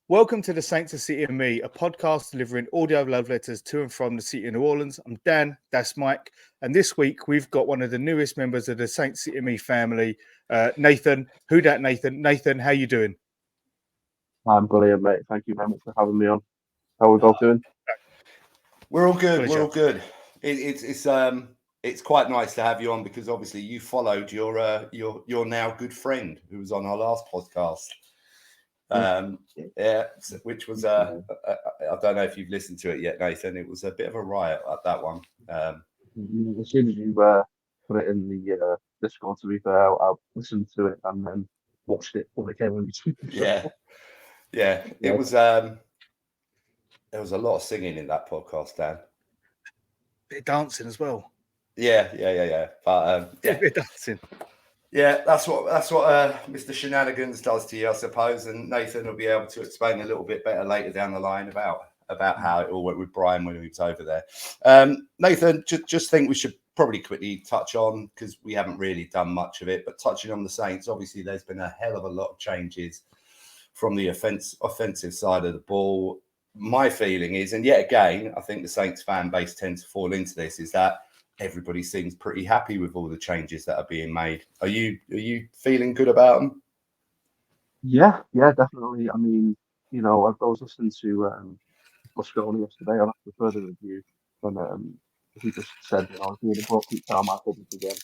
Welcome to the SaintsCityMe, a podcast delivering audio love letters to and from the city of New Orleans. I'm Dan, that's Mike, and this week we've got one of the newest members of the SaintsCityMe family, Nathan. WhoDat Nathan. Nathan, how you doing? I'm brilliant, mate. Thank you very much for having me on. How are we both doing? We're all good. Pleasure. We're all good. It's quite nice to have you on because obviously you followed your now good friend who was on our last podcast. Which was I don't know if you've listened to it yet, Nathan. It was a bit of a riot at that one. As soon as you put it in the Discord, to be fair, I listened to it and then watched it when it came on YouTube. Yeah. It was. There was a lot of singing in that podcast, Dan. Bit of dancing as well. Yeah. But bit of dancing. Yeah, that's what Mr. Shenanigans does to you, I suppose. And Nathan will be able to explain a little bit better later down the line about how it all went with Brian when he was over there. Nathan, just think we should probably quickly touch on, because we haven't really done much of it, but touching on the Saints, obviously there's been a hell of a lot of changes from the offensive side of the ball. My feeling is, and yet again, I think the Saints fan base tends to fall into this, is that everybody seems pretty happy with all the changes that are being made. Are you feeling good about them? Yeah, definitely. I mean, I was listening to Muscone yesterday on After Further Review, and he just said, being a broke keep time, I couldn't again.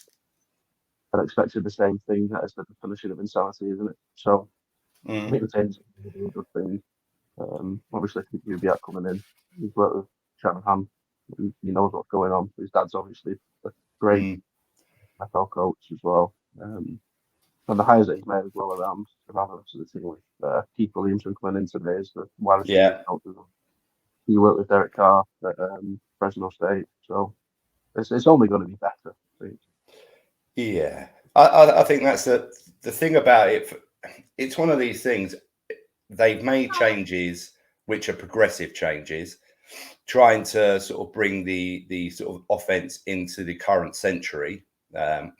I expected the same thing as the definition of insanity, isn't it? So I think the Saints are doing a good thing. Obviously, WhoDat coming in, he's worked with Shanahan. He knows what's going on. His dad's obviously a great NFL coach as well. And the hires that he's made as well around the rest of the team, with Keith Williamson coming in today as the wide receiver coach. He worked with Derek Carr at Fresno State, so it's only going to be better, I think. Yeah, I think that's the thing about it. It's one of these things. They've made changes which are progressive changes, trying to sort of bring the sort of offense into the current century,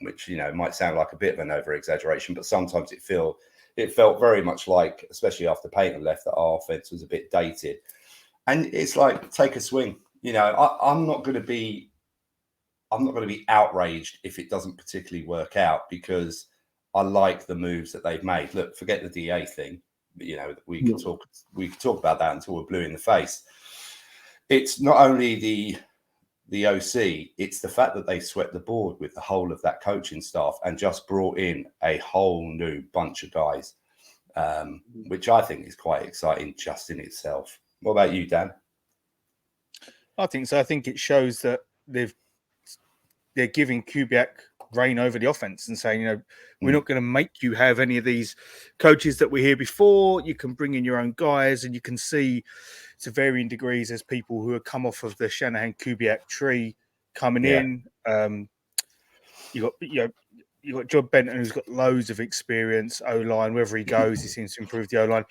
which might sound like a bit of an over exaggeration, but sometimes it felt very much like, especially after Payton left, that our offense was a bit dated. And it's like, take a swing. I'm not going to be outraged if it doesn't particularly work out, because I like the moves that they've made. Look, forget the DA thing. We could talk about that until we're blue in the face. It's not only the OC, it's the fact that they swept the board with the whole of that coaching staff and just brought in a whole new bunch of guys, which I think is quite exciting just in itself. What about you, Dan? I think so. I think it shows that they're giving Kubiak reign over the offense and saying, we're not going to make you have any of these coaches that were here before. You can bring in your own guys, and you can see to varying degrees as people who have come off of the Shanahan Kubiak tree coming in. You got John Benton, who's got loads of experience, O-line. Wherever he goes, he seems to improve the O-line.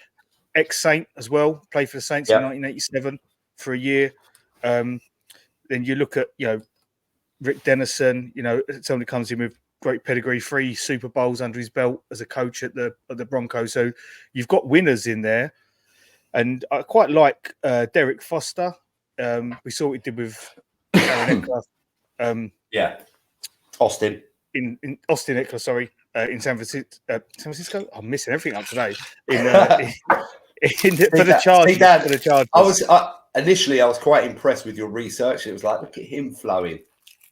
Ex-Saint as well, played for the Saints in 1987 for a year. Then you look at Rick Dennison, somebody comes in with great pedigree, 3 Super Bowls under his belt as a coach at the Broncos. So you've got winners in there. And I quite like Derek Foster. We saw what he did with Aaron Eckler. Austin. In Austin Eckler, sorry, in San Francisco. I'm missing everything up today. For the Chargers. Initially, I was quite impressed with your research. It was like, look at him flowing.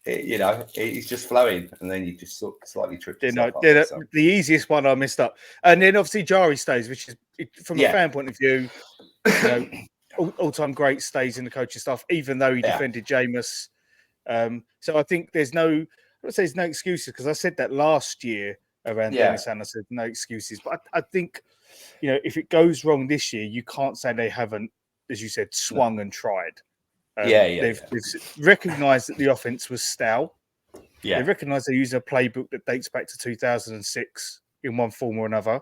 He's just flowing, and then you just slightly tripped yourself up. The easiest one I missed up, and then obviously Jari stays, which is from a fan point of view, all-time great, stays in the coaching staff, even though he defended Jameis. So I think there's no excuses, because I said that last year around Dennis, and I said no excuses. But I think if it goes wrong this year, you can't say they haven't, as you said, swung and tried. They've recognised that the offense was stale. They recognise they're using a playbook that dates back to 2006 in one form or another,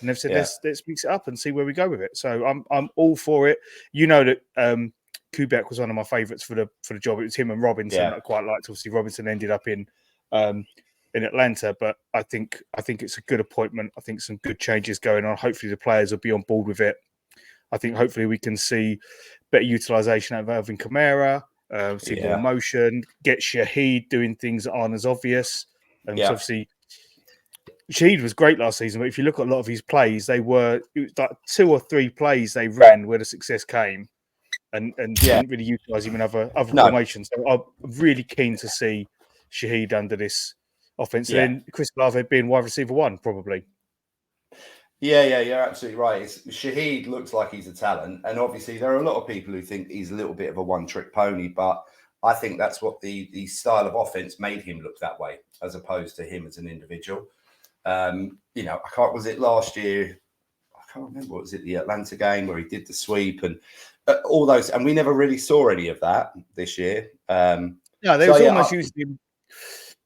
and they've said let's mix it up and see where we go with it. So I'm all for it. That Kubiak was one of my favourites for the job. It was him and Robinson that I quite liked. Obviously, Robinson ended up in Atlanta, but I think it's a good appointment. I think some good changes going on. Hopefully, the players will be on board with it. I think hopefully we can see better utilisation out of Alvin Kamara, see more motion, get Shaheed doing things that aren't as obvious. So obviously, Shaheed was great last season, but if you look at a lot of his plays, it was like 2 or 3 plays they ran where the success came, and didn't really utilise him in other formations. So I'm really keen to see Shaheed under this offense. And then Chris Olave being wide receiver 1, probably. Yeah, you're absolutely right. Shaheed looks like he's a talent, and obviously there are a lot of people who think he's a little bit of a one-trick pony, but I think that's what the style of offense made him look that way, as opposed to him as an individual. Was it last year? I can't remember. Was it the Atlanta game where he did the sweep and all those? And we never really saw any of that this year. They was almost using.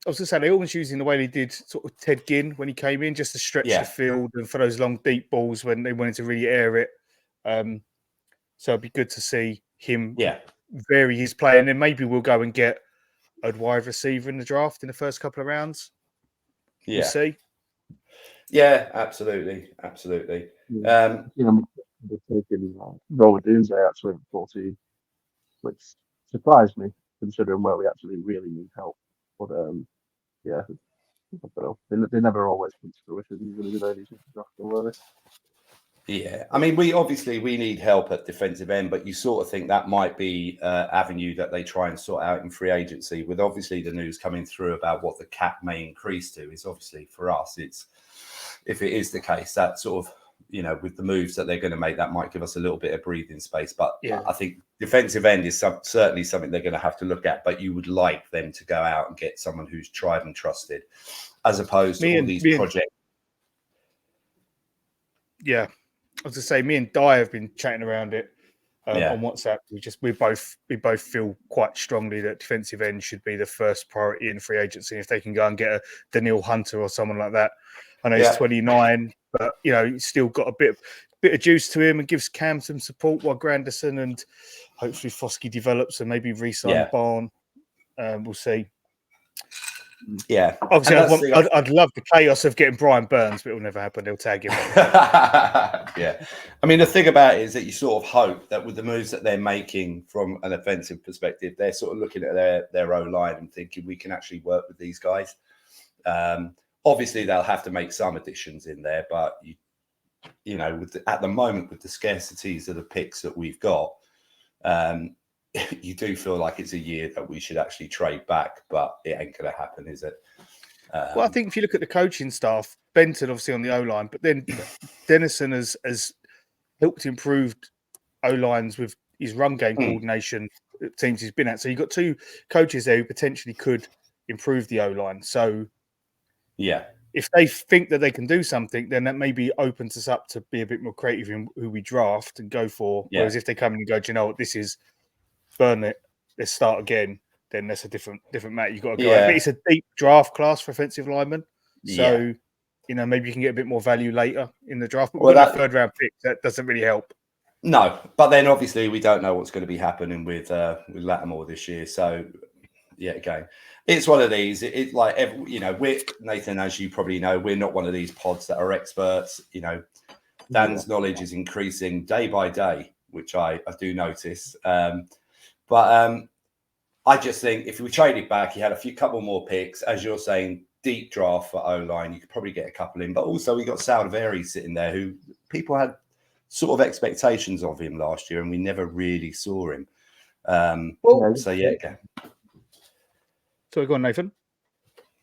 I was going to say, they almost using the way they did sort of Ted Ginn when he came in, just to stretch the field and for those long, deep balls when they wanted to really air it. So it'd be good to see him vary his play. And then maybe we'll go and get a wide receiver in the draft in the first couple of rounds. We'll see. Yeah, absolutely. They've taken Robert Doomsday actually at 14, which surprised me considering where we actually really need help. But I don't know. They never always come to fruition. Usually with any draft, were they? Yeah, I mean, we need help at defensive end, but you sort of think that might be an avenue that they try and sort out in free agency. With obviously the news coming through about what the cap may increase to, is obviously for us, it's if it is the case that sort of, with the moves that they're going to make, that might give us a little bit of breathing space. But I think defensive end is certainly something they're going to have to look at. But you would like them to go out and get someone who's tried and trusted, as opposed to all these projects. Yeah, I was to say, me and Di have been chatting around it on WhatsApp. We both feel quite strongly that defensive end should be the first priority in free agency. If they can go and get a Daniil Hunter or someone like that, I know he's 29, but he's still got a bit of juice to him and gives Cam some support while Granderson and hopefully Foskey develops and maybe re-sign Barn. We'll see. Yeah, obviously, I'd love the chaos of getting Brian Burns, but it'll never happen. They'll tag him. Yeah, I mean, the thing about it is that you sort of hope that with the moves that they're making from an offensive perspective, they're sort of looking at their O-line and thinking we can actually work with these guys. Obviously, they'll have to make some additions in there, but at the moment with the scarcities of the picks that we've got, you do feel like it's a year that we should actually trade back, but it ain't going to happen, is it? Well, I think if you look at the coaching staff, Benton obviously on the O-line, but then Dennison has helped improve O-lines with his run game coordination teams he's been at. So you've got 2 coaches there who potentially could improve the O-line. So if they think that they can do something, then that maybe opens us up to be a bit more creative in who we draft and go for. Whereas if they come in and go, do you know what, this is burn it, let's start again, then that's a different matter. You've got to go. But it's a deep draft class for offensive linemen. So, maybe you can get a bit more value later in the draft. But with that 3rd round pick, that doesn't really help. No, but then obviously we don't know what's going to be happening with Lattimore this year. So, again, it's one of these. It's like, we're, Nathan, as you probably know, we're not one of these pods that are experts. Dan's knowledge is increasing day by day, which I do notice. But I just think if we traded back, you had couple more picks, as you're saying, deep draft for O-line, you could probably get a couple in. But also we got Saldivari sitting there, who people had sort of expectations of him last year, and we never really saw him. So go on, Nathan.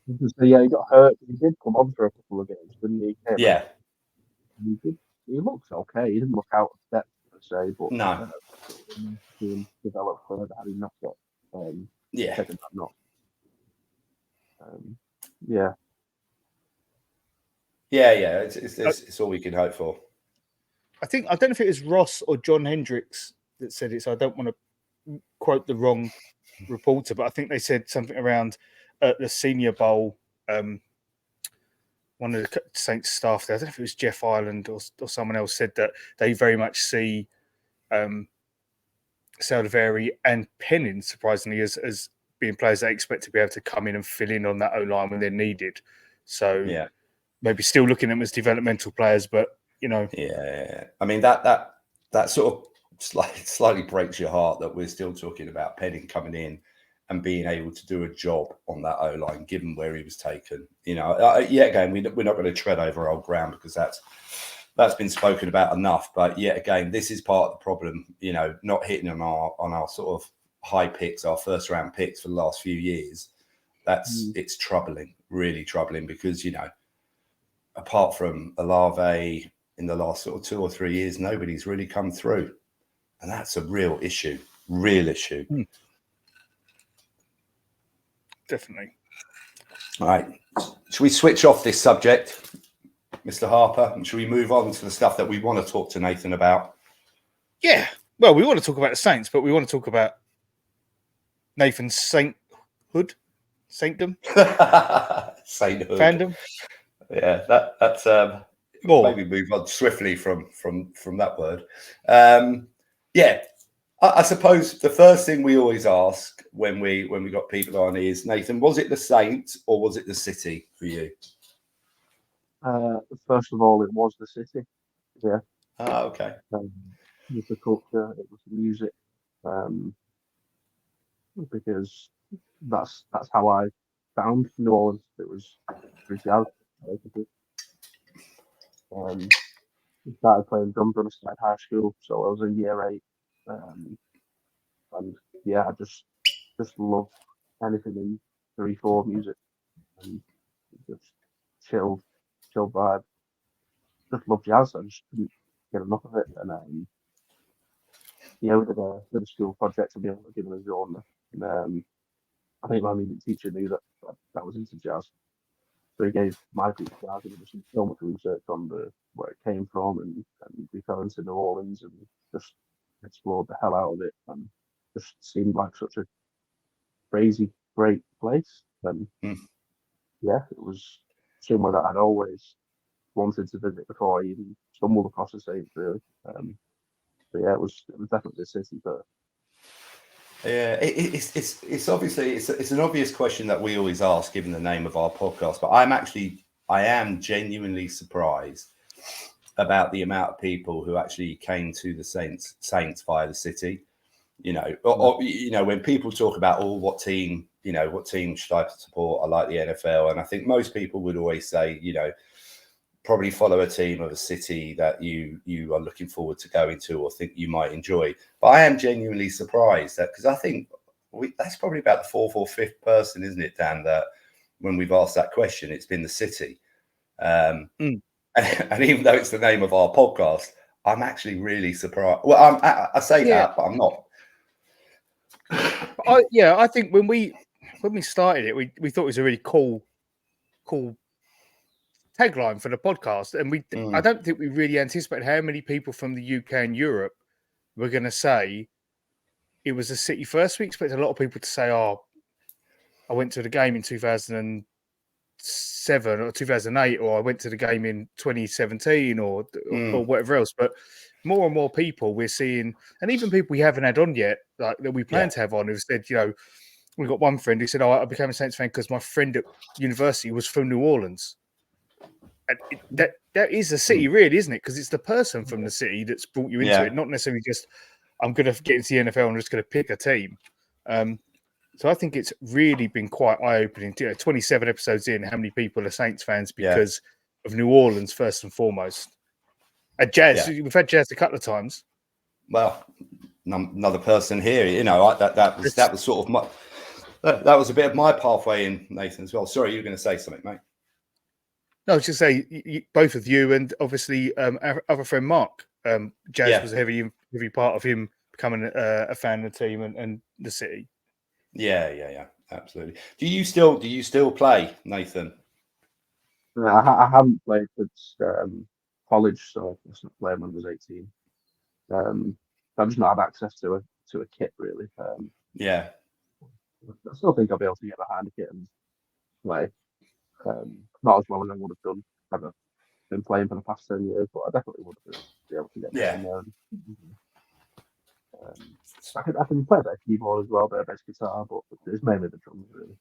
He got hurt. He did come on for a couple of games, didn't he? He looks okay. He didn't look out of depth per se, but no. He developed further had he not got taken that knock. It's all we can hope for. I don't know if it was Ross or John Hendricks that said it, so I don't want to quote the wrong reporter, but I think they said something around the Senior Bowl. One of the Saints staff there, I don't know if it was Jeff Ireland or someone else, said that they very much see Saldivari and Pennin, surprisingly, as being players they expect to be able to come in and fill in on that O-line when they're needed. So maybe still looking at them as developmental players, but I mean that that sort of slightly breaks your heart that we're still talking about Penning coming in and being able to do a job on that O-line, given where he was taken. You know, yet again, we're not going to tread over old ground because that's been spoken about enough. But yet again, this is part of the problem. You know, not hitting on our sort of high picks, our first round picks for the last few years. It's troubling, really troubling, because, you know, apart from Olave in the last sort of 2 or 3 years, nobody's really come through. And that's a real issue. Definitely. All right. Should we switch off this subject, Mr. Harper? And should we move on to the stuff that we want to talk to Nathan about? Yeah. Well, we want to talk about the Saints, but we want to talk about Nathan's saintdom, Sainthood. fandom. Yeah, that's maybe move on swiftly from that word. Yeah, I suppose the first thing we always ask when we got people on is, Nathan, was it the Saints or was it the City for you? First of all, it was the City. Yeah. Okay. It was the culture, it was the music, because that's how I found New Orleans. It was through jazz, basically. I started playing drums when I started high school, so I was in year 8, and yeah, I just loved anything in 3/4 music, and just chill vibe. Just love jazz. I just couldn't get enough of it, and yeah, we did a school project to be able to give it a genre, and I think my music teacher knew that I was into jazz. So he gave my group jazz, and we did so much research on where it came from, and we fell into New Orleans and just explored the hell out of it, and just seemed like such a crazy great place. And yeah, it was somewhere that I'd always wanted to visit before I even stumbled across the Saints, really. But yeah, it was definitely the City first. Yeah, it's obviously it's an obvious question that we always ask, given the name of our podcast. But I am genuinely surprised about the amount of people who actually came to the Saints via the City. You know, or you know, when people talk about what team should I support? I like the NFL, and I think most people would always say, you know, probably follow a team of a city that you are looking forward to going to or think you might enjoy. But I am genuinely surprised that, because I think that's probably about the 4th or 5th person, isn't it, Dan, that when we've asked that question, it's been the City. And even though it's the name of our podcast, I'm actually really surprised. Well, I say that, but I'm not. I think when we started it, we thought it was a really cool tagline for the podcast, and I don't think we really anticipated how many people from the UK and Europe were going to say it was a City first. We expected a lot of people to say, "Oh, I went to the game in 2007 or 2008, or I went to the game in 2017, or whatever else." But more and more people we're seeing, and even people we haven't had on yet, like that we plan to have on, who've said, you know, we've got one friend who said, "Oh, I became a Saints fan because my friend at university was from New Orleans." And that is a City, really, isn't it? Because it's the person from the City that's brought you into it, not necessarily just, I'm going to get into the NFL and I'm just going to pick a team. So I think it's really been quite eye-opening. 27 episodes in, how many people are Saints fans because of New Orleans, first and foremost. Jazz, we've had Jazz a couple of times. Well, another person here, you know, that was sort of my, that was a bit of my pathway in, Nathan, as well. Sorry, you were going to say something, mate. No, I was just say both of you, and obviously our other friend Mark. Jazz was a heavy part of him becoming a fan of the team and the City. Yeah, absolutely. Do you still play, Nathan? I haven't played since college, so I started playing when I was 18. I've just not had access to a kit, really. I still think I'll be able to get behind a kit and play. Not as well as I would have done had I been playing for the past 10 years, but I definitely would have been able to get in there. I can play a bit of keyboard as well, a bit of bass guitar, but it's mainly the drums, really.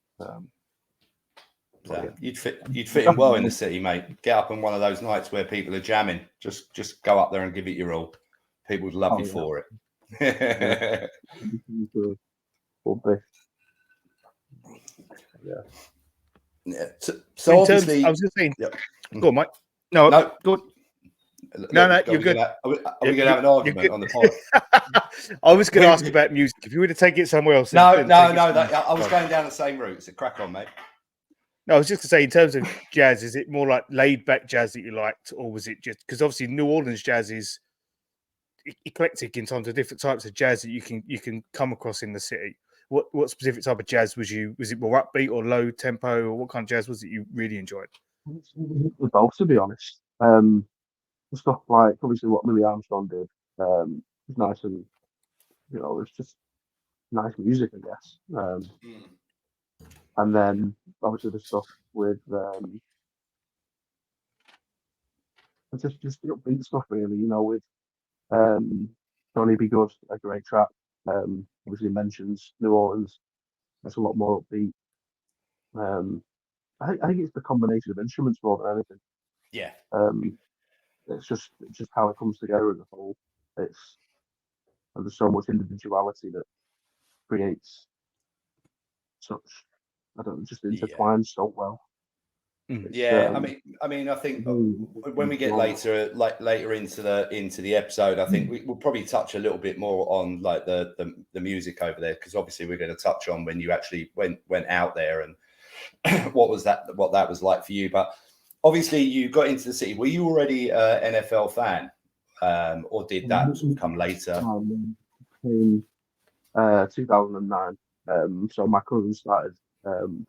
You'd fit in well in the City, mate. Get up on one of those nights where people are jamming. Just go up there and give it your all. People would love you for it. Would be. Yeah. So In obviously, terms, I was just saying, yep. Go on, Mike. No, go on. No, you're good. Are we going to have an argument on the pod? I was going to ask about music. If you were to take it somewhere else, No. then I was going down the same route. So crack on, mate. No, I was just going to say, in terms of jazz, is it more like laid back jazz that you liked, or was it just because obviously New Orleans jazz is eclectic in terms of different types of jazz that you can come across in the city? What specific type of jazz was it more upbeat or low tempo, or what kind of jazz was it you really enjoyed? Both, to be honest. The stuff like obviously what Louis Armstrong did was nice, and it's just nice music, I guess. And then obviously the stuff with just the upbeat stuff, really. With Johnny Be Good, a great track. Obviously mentions New Orleans. That's a lot more upbeat. I think it's the combination of instruments more than anything. Yeah. It's just how it comes together as a whole. And there's so much individuality that creates such, just intertwined so well. Yeah, I mean, I think when we get later into the episode, I think we'll probably touch a little bit more on like the music over there, because obviously we're going to touch on when you actually went out there and what that was like for you. But obviously you got into the city. Were you already an NFL fan, or did that come later? In 2009, so my cousin started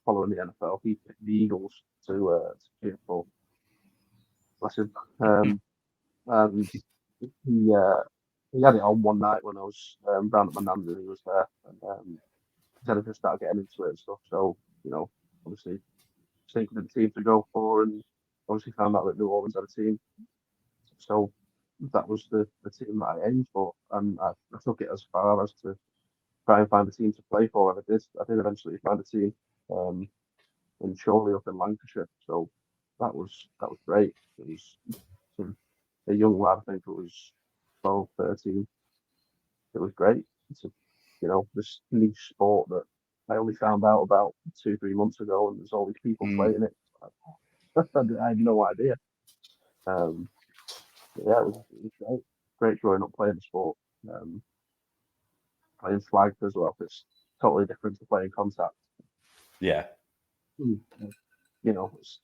following the NFL. He picked the Eagles to cheer for. Bless him. And he had it on one night when I was round at my nan's, and he was there. And he said I just started getting into it and stuff. So obviously thinking of the team to go for, and obviously found out that New Orleans had a team. So that was the team that I aimed for, and I took it as far as to try and find a team to play for, and I did eventually find a team in Chorley up in Lancashire. So that was great. It was a young lad, I think it was 12, 13. It was great. It's this niche sport that I only found out about 2-3 months ago, and there's all these people playing it. I had no idea. Yeah, it was great. Great growing up playing the sport. Playing flag as well. It's totally different to playing contact. Yeah. It's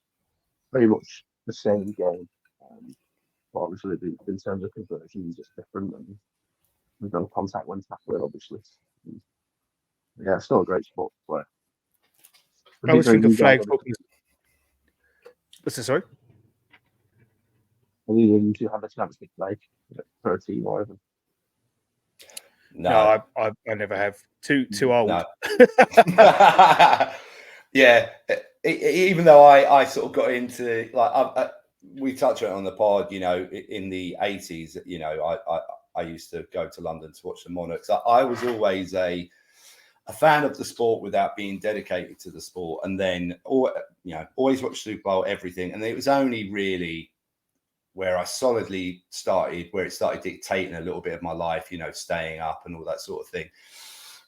very much the same game. But obviously, in terms of conversions, it's different. And we've done contact when tackling, obviously. Yeah, it's still a great sport to play. I always think of flag football. What's that, sorry? I think you usually have a chance to play for a team or even. No, I never have. Too old. No. Yeah, even though I sort of got into we touched on it on the pod. In the 80s, I used to go to London to watch the Monarchs. I was always a fan of the sport without being dedicated to the sport, and then always watch Super Bowl, everything. And it was only really where I solidly started, where it started dictating a little bit of my life, staying up and all that sort of thing.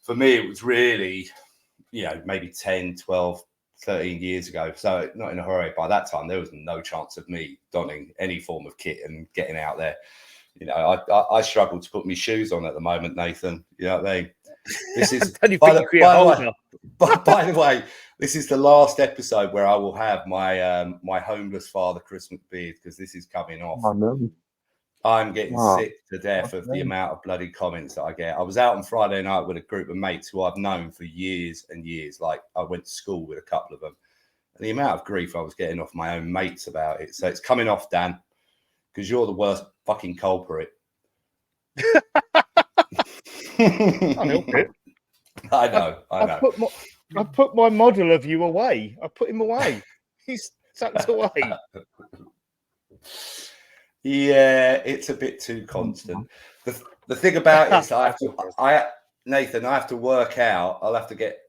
For me, it was really, maybe 10, 12, 13 years ago. So not in a hurry. By that time, there was no chance of me donning any form of kit and getting out there. I struggle to put my shoes on at the moment, Nathan. You know what I mean? This is by the way, this is the last episode where I will have my my homeless father Christmas beard, because this is coming off. Oh, no. I'm getting sick to death of the amount of bloody comments that I get. I was out on Friday night with a group of mates who I've known for years and years. Like, I went to school with a couple of them. And the amount of grief I was getting off my own mates about it. So it's coming off, Dan, because you're the worst fucking culprit. I know. I put my model of you away. I put him away. He's tucked away. Yeah, it's a bit too constant. The thing about it is, Nathan, I have to work out. I'll have to get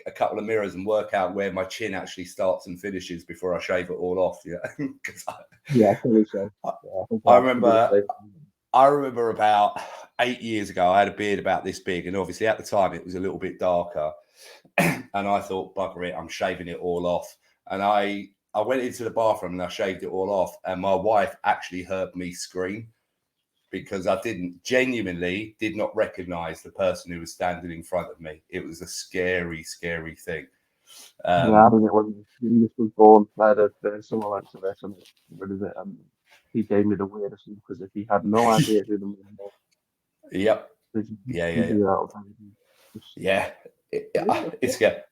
a couple of mirrors and work out where my chin actually starts and finishes before I shave it all off. Yeah, yeah, I think so. I remember I remember about 8 years ago, I had a beard about this big, and obviously at the time it was a little bit darker. And I thought, bugger it, I'm shaving it all off. And I went into the bathroom and I shaved it all off. And my wife actually heard me scream because I genuinely did not recognize the person who was standing in front of me. It was a scary, scary thing. Yeah, I mean, when this was born, I had someone like this, and rid of it, and he gave me the weirdest look as if he had no idea who the man was. Yep. Yeah. It's good.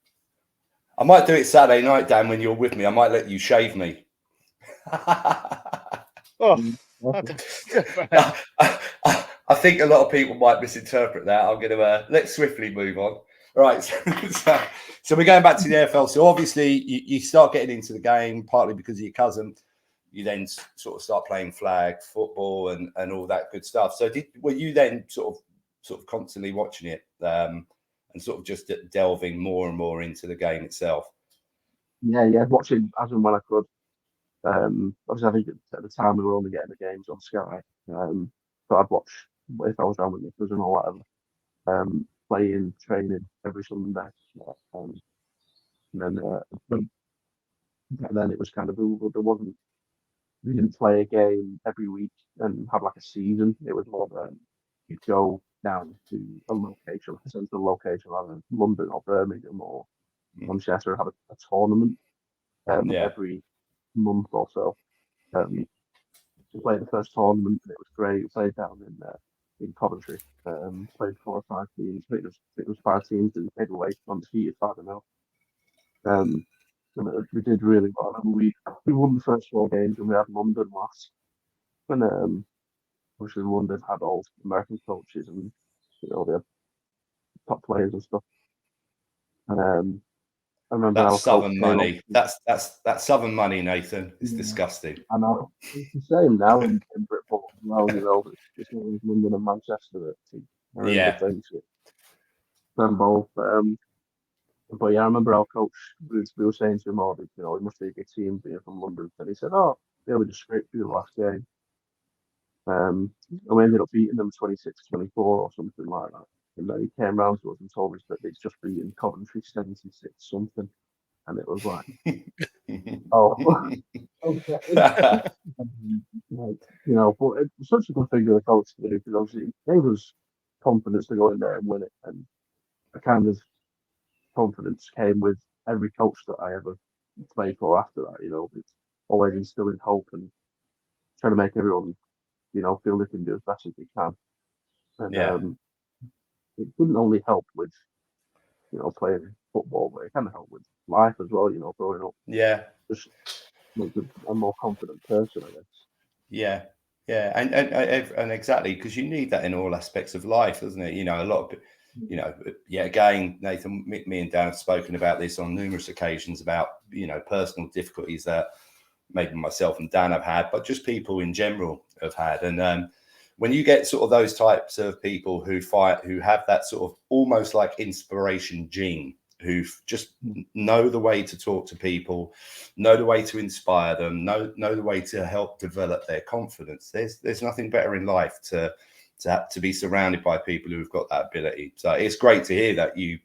I might do it Saturday night, Dan, when you're with me. I might let you shave me. I think a lot of people might misinterpret that. I'm going to let's swiftly move on. Right. So we're going back to the NFL. So obviously you start getting into the game partly because of your cousin. You then sort of start playing flag football and all that good stuff. So were you then sort of constantly watching it and sort of just delving more and more into the game itself? Yeah, watching as and when I could. Obviously, I think at the time we were only getting the games on Sky, so I'd watch if I was down with my cousin or whatever. Playing, training every Sunday, and then it was kind of there wasn't. We didn't play a game every week and have like a season. It was more you'd go down to a location, like a central location, either London or Birmingham or Manchester, have a tournament every month or so. We played the first tournament and it was great. We played down in Coventry. Played 4 or 5 teams. I think it was 5 teams in heavyweight undefeated 5-0. And we did really well. And we won the first 4 games and we had London last. And obviously London had all American coaches and they had top players and stuff. And I remember that's Southern money. That's Southern money, Nathan. It's disgusting. I know. It's the same now in Britport as well. It's always London and Manchester that are in the things. Them both. But yeah, I remember our coach. We were saying to him all that it must be a good team being from London, and he said, "Oh, they were just scraped through the last game." And we ended up beating them 26-24 or something like that. And then he came round to us and told us that they'd just beaten Coventry 76 something. And it was like, oh, okay. But it's such a good thing for the coach to do because obviously it gave us confidence to go in there and win it. And a kind of confidence came with every coach that I ever played for after that. It's always instilling hope and trying to make everyone, feel they can do as best as they can. And it didn't only help with, playing football, but it kind of helped with life as well, growing up. Yeah. Just make a more confident person, I guess. Yeah. Yeah. And exactly, because you need that in all aspects of life, doesn't it? A lot of, again, Nathan, me and Dan have spoken about this on numerous occasions about, personal difficulties that maybe myself and Dan have had, but just people in general have had. And when you get sort of those types of people who have that sort of almost like inspiration gene, who just know the way to talk to people, know the way to inspire them, know the way to help develop their confidence. There's nothing better in life to be surrounded by people who've got that ability. So it's great to hear that you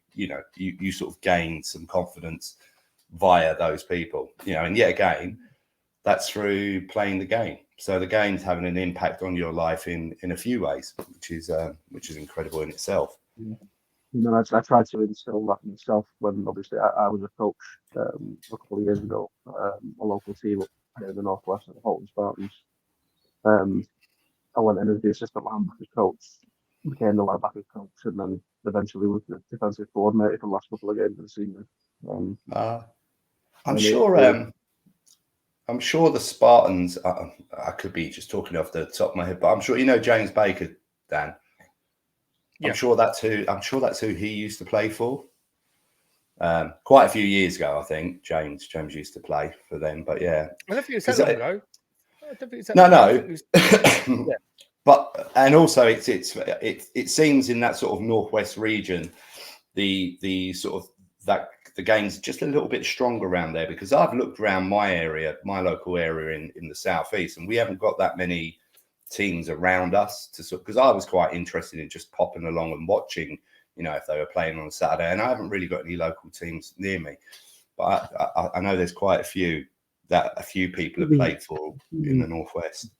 sort of gain some confidence via those people, and yet again, that's through playing the game. So the game's having an impact on your life in a few ways, which is incredible in itself. Yeah. I tried to instill that in myself when obviously I was a coach a couple of years ago, a local team up here in the northwest at the Holton Spartans. I went in as the assistant linebacker coach, became the linebacker coach, and then eventually was the defensive coordinator for the last couple of games of the season. I'm sure the Spartans. I could be just talking off the top of my head, but I'm sure James Baker, Dan. Yeah. I'm sure that's who he used to play for. Quite a few years ago, I think James used to play for them. But yeah, I don't think it's that long ago. No. But and also it seems in that sort of northwest region, the sort of that. The game's just a little bit stronger around there because I've looked around my area, my local area in the southeast, and we haven't got that many teams around us to sort, because I was quite interested in just popping along and watching, you know, if they were playing on a Saturday, and I haven't really got any local teams near me, but I know there's quite a few that a few people have played for in the Northwest.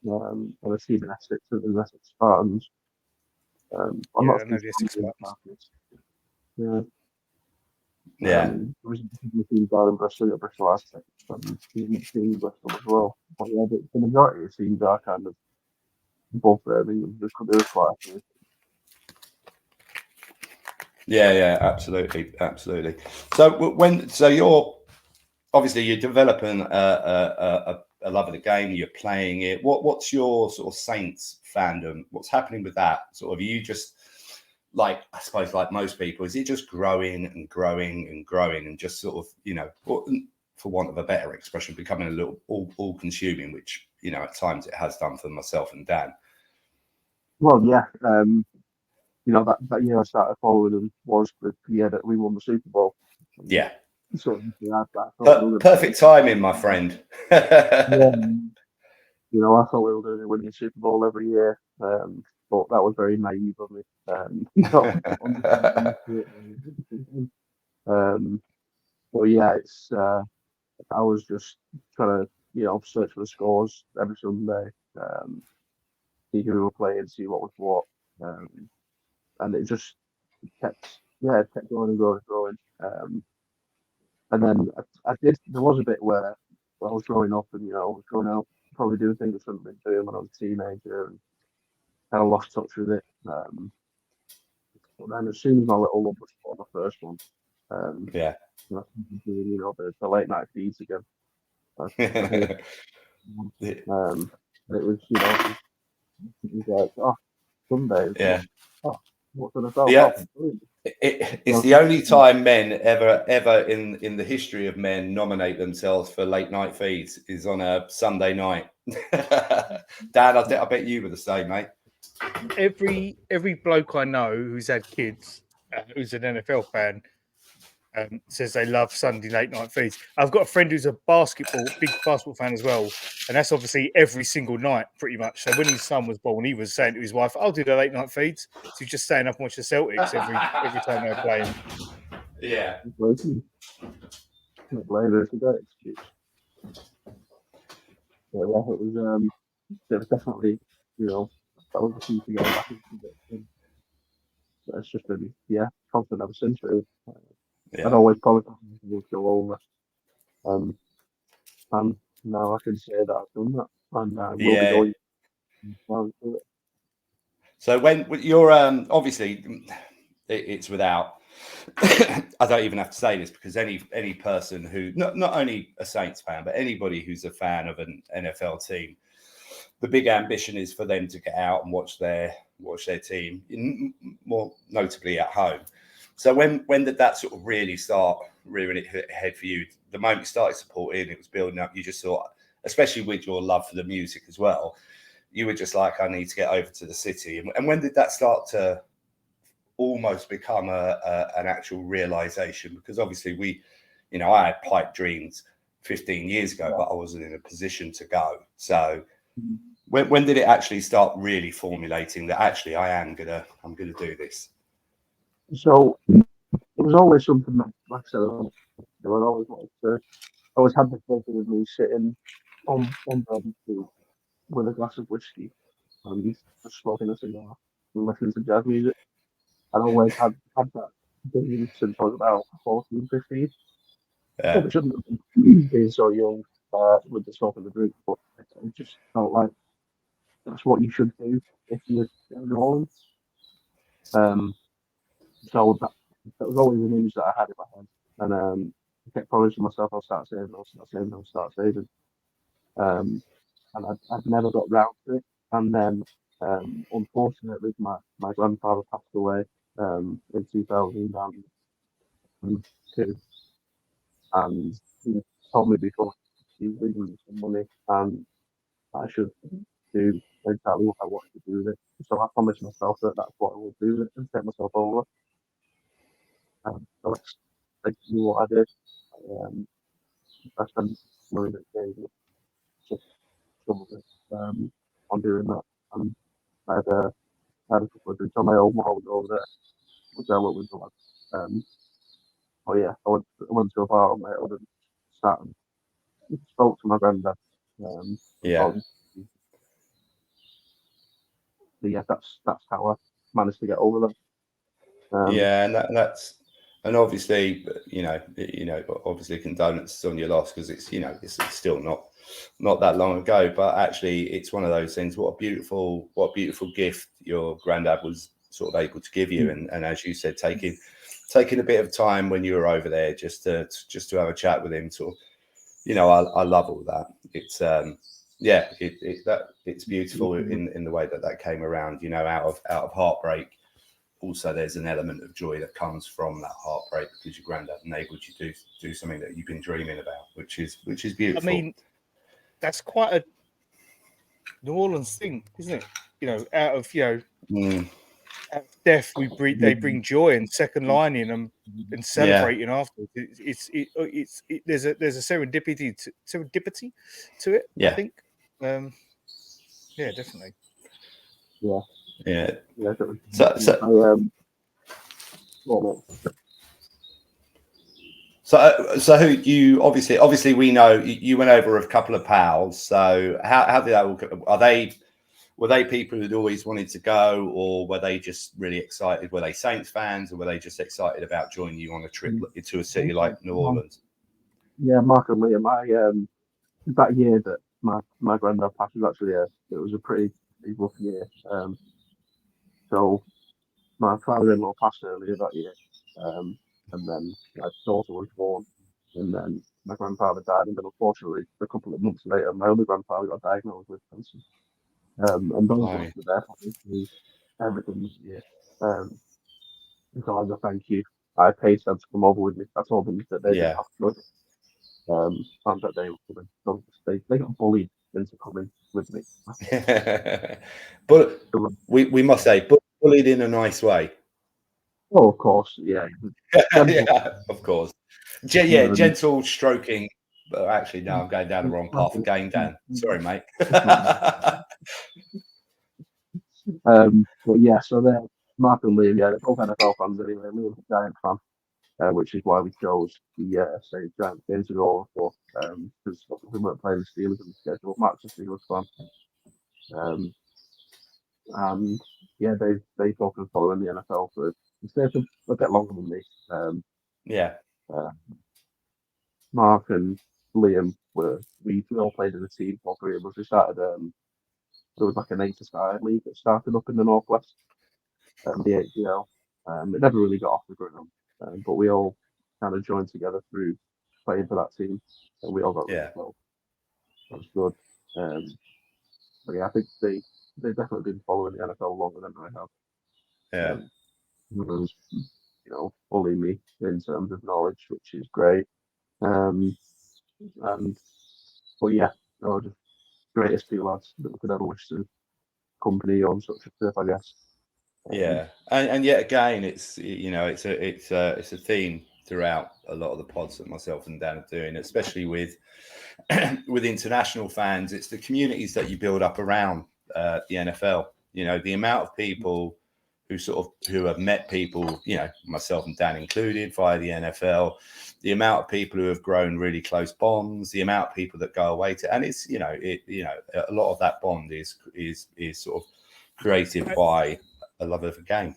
And I've seen Essex and the Essex Spartans. I'm not I know the Essex Spartans. Yeah. Yeah. There was a team down in Bristol at Bristol Aztecs, and team in Bristol as well. But yeah, the majority of teams are kind of above Birmingham. There was quite a few. Yeah, absolutely. So you're obviously developing a love of the game. You're playing it. What's your sort of Saints fandom? What's happening with that? Sort of, are you just like, I suppose, like most people, is it just growing and growing and growing and just sort of, you know, for want of a better expression, becoming a little all-consuming, which, you know, at times it has done for myself and Dan. Well, yeah. You know, that year I started following them was the year that we won the Super Bowl. Yeah. So that perfect timing, my friend. Yeah. You know, I thought we were going to win the Super Bowl every year, but that was very naive of me. But yeah, it's I was just trying to, you know, search for the scores every Sunday, see who we were playing, see what was what, and it just kept going and growing and growing. And then I did. There was a bit where I was growing up, and you know, I was going out probably doing things I shouldn't have been doing when I was a teenager, and kind of lost touch with it. But then as soon as my little love was for the first one, yeah, you know, the late night feeds again. It was, you know, it was like, oh, Sunday. Yeah. Oh, what's NFL? Yeah. Oh, It's the only time men ever in the history of men nominate themselves for late night feeds is on a Sunday night. Dan, I bet you were the same, mate. Every bloke I know who's had kids, who's an NFL fan, says they love Sunday late night feeds. I've got a friend who's a big basketball fan as well, and that's obviously every single night, pretty much. So when his son was born, he was saying to his wife, "I'll do the late night feeds." So he's just staying up and watch the Celtics every time they're playing. Yeah. Not blame it, it's a great excuse. Yeah, it was definitely, you know, that was the key to getting back into it. But it's just been, constant ever since, really. I'd always promised I would go over. And now I can say that I've done that. And I will be going to it. So when you're obviously it's without I don't even have to say this, because any person who not only a Saints fan, but anybody who's a fan of an NFL team, the big ambition is for them to get out and watch their team, more notably at home. So when did that sort of really start rearing its head for you? The moment you started supporting, it was building up. You just thought, especially with your love for the music as well, you were just like, I need to get over to the city. And when did that start to almost become an actual realization? Because obviously I had pipe dreams 15 years ago, but I wasn't in a position to go. So when did it actually start really formulating that actually I'm gonna do this? So it was always something that, like I said, I always wanted to. I always had the pleasure of me sitting on bed with a glass of whiskey and just smoking a cigar and listening to jazz music. I always had that vision since I was about 14, 15. Probably shouldn't have been being so young with the smoke and the drink, but it just felt like that's what you should do if you're in New Orleans. So that was always an image that I had in my head. And I kept promising myself I'll start saving, I'll start saving. And I'd never got round to it. And then, unfortunately, my grandfather passed away in 2002. And he told me before he was leaving me some money and I should do exactly what I wanted to do with it. So I promised myself that that's what I would do with it and take myself over. So that's basically what I did. I spent money that gave me some of it. on doing that. And I had a couple of drinks on my own while I was over there, which I went with the lads. Oh yeah, I went to a bar on my own and sat and spoke to my granddad. Yeah. So yeah, that's how I managed to get over that. Yeah, and that's obviously, obviously condolences on your loss, because it's it's still not that long ago, but actually it's one of those things. What a beautiful gift your granddad was sort of able to give you, and as you said, taking a bit of time when you were over there just to have a chat with him. Sort of, I love all that. It's it's beautiful in the way that came around. Out of heartbreak. Also, there's an element of joy that comes from that heartbreak, because your granddad enabled you to do something that you've been dreaming about, which is beautiful. I mean, that's quite a New Orleans thing, isn't it? Out of out of death, they bring joy and second lining and celebrating afterwards. There's a serendipity to it. Yeah. I think. Yeah, definitely. Yeah. So who you obviously we know you went over with a couple of pals. So how did that all? Were they people who'd always wanted to go, or were they just really excited? Were they Saints fans, or were they just excited about joining you on a trip to a city like New Orleans? Yeah, Mark and Liam. That year that my granddad passed was actually it was a pretty rough year. So my father-in-law passed earlier that year, and then my daughter was born, and then my grandfather died, and then unfortunately a couple of months later, my other grandfather got diagnosed with cancer. And those ones were there for me everything this year. And so as a thank you, I paid them to come over with me. I told them that they didn't have to go. And that they were coming. So they got bullied into coming with me. But we must say, bullied in a nice way. Oh, of course, yeah. Yeah, of course. Gentle stroking. But actually, no, I'm going down the wrong path again, Dan. Sorry, mate. But yeah, so they're Mark and Liam, they're both NFL fans anyway. Liam's a Giant fan, which is why we chose the St. Giants game to go for, because we weren't playing the Steelers in the schedule. Mark's a Steelers fan. And yeah, they've both been following the NFL for a bit longer than me. Mark and Liam we all played in a team, all three of us. We started there was like an 8-a-side league that started up in the Northwest, the AGL. It never really got off the ground, but we all kind of joined together through playing for that team, and we all got really close. That was good. But yeah, I think they've definitely been following the NFL longer than I have. Was, bullying me in terms of knowledge, which is great. But yeah, just greatest two lads that we could ever wish to company on such a trip, I guess. Yeah, and yet again, it's it's a theme throughout a lot of the pods that myself and Dan are doing, especially with international fans. It's the communities that you build up around the NFL. The amount of people who have met people, myself and Dan included, via the NFL. The amount of people who have grown really close bonds. The amount of people that go away to, and it's a lot of that bond is sort of created by a love of the game.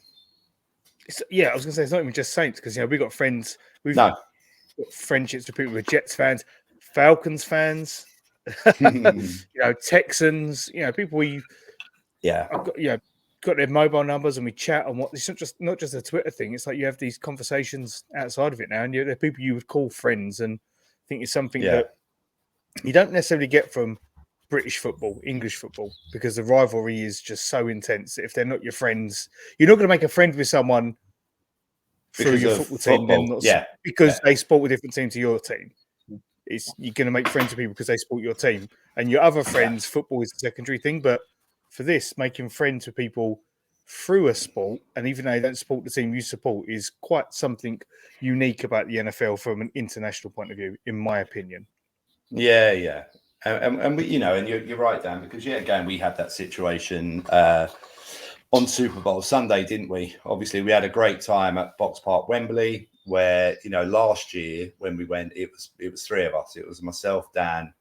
I was going to say it's not even just Saints, because we've got friends. We've got friendships with people who are Jets fans, Falcons fans, Texans. People got their mobile numbers and we chat and what. It's not just a Twitter thing. It's like you have these conversations outside of it now, and they're people you would call friends, and I think it's something that you don't necessarily get from British football, English football, because the rivalry is just so intense that if they're not your friends, you're not going to make a friend with someone through your football team, because they support a different team to your team. You're going to make friends with people because they support your team, and your other friends, football is a secondary thing. But for this, making friends with people through a sport, and even though they don't support the team you support, is quite something unique about the NFL from an international point of view, in my opinion. Yeah. And we, you know, and you're right, Dan, because again, we had that situation on Super Bowl Sunday, didn't we? Obviously, we had a great time at Box Park, Wembley, where, you know, last year when we went, it was three of us. It was myself, Dan,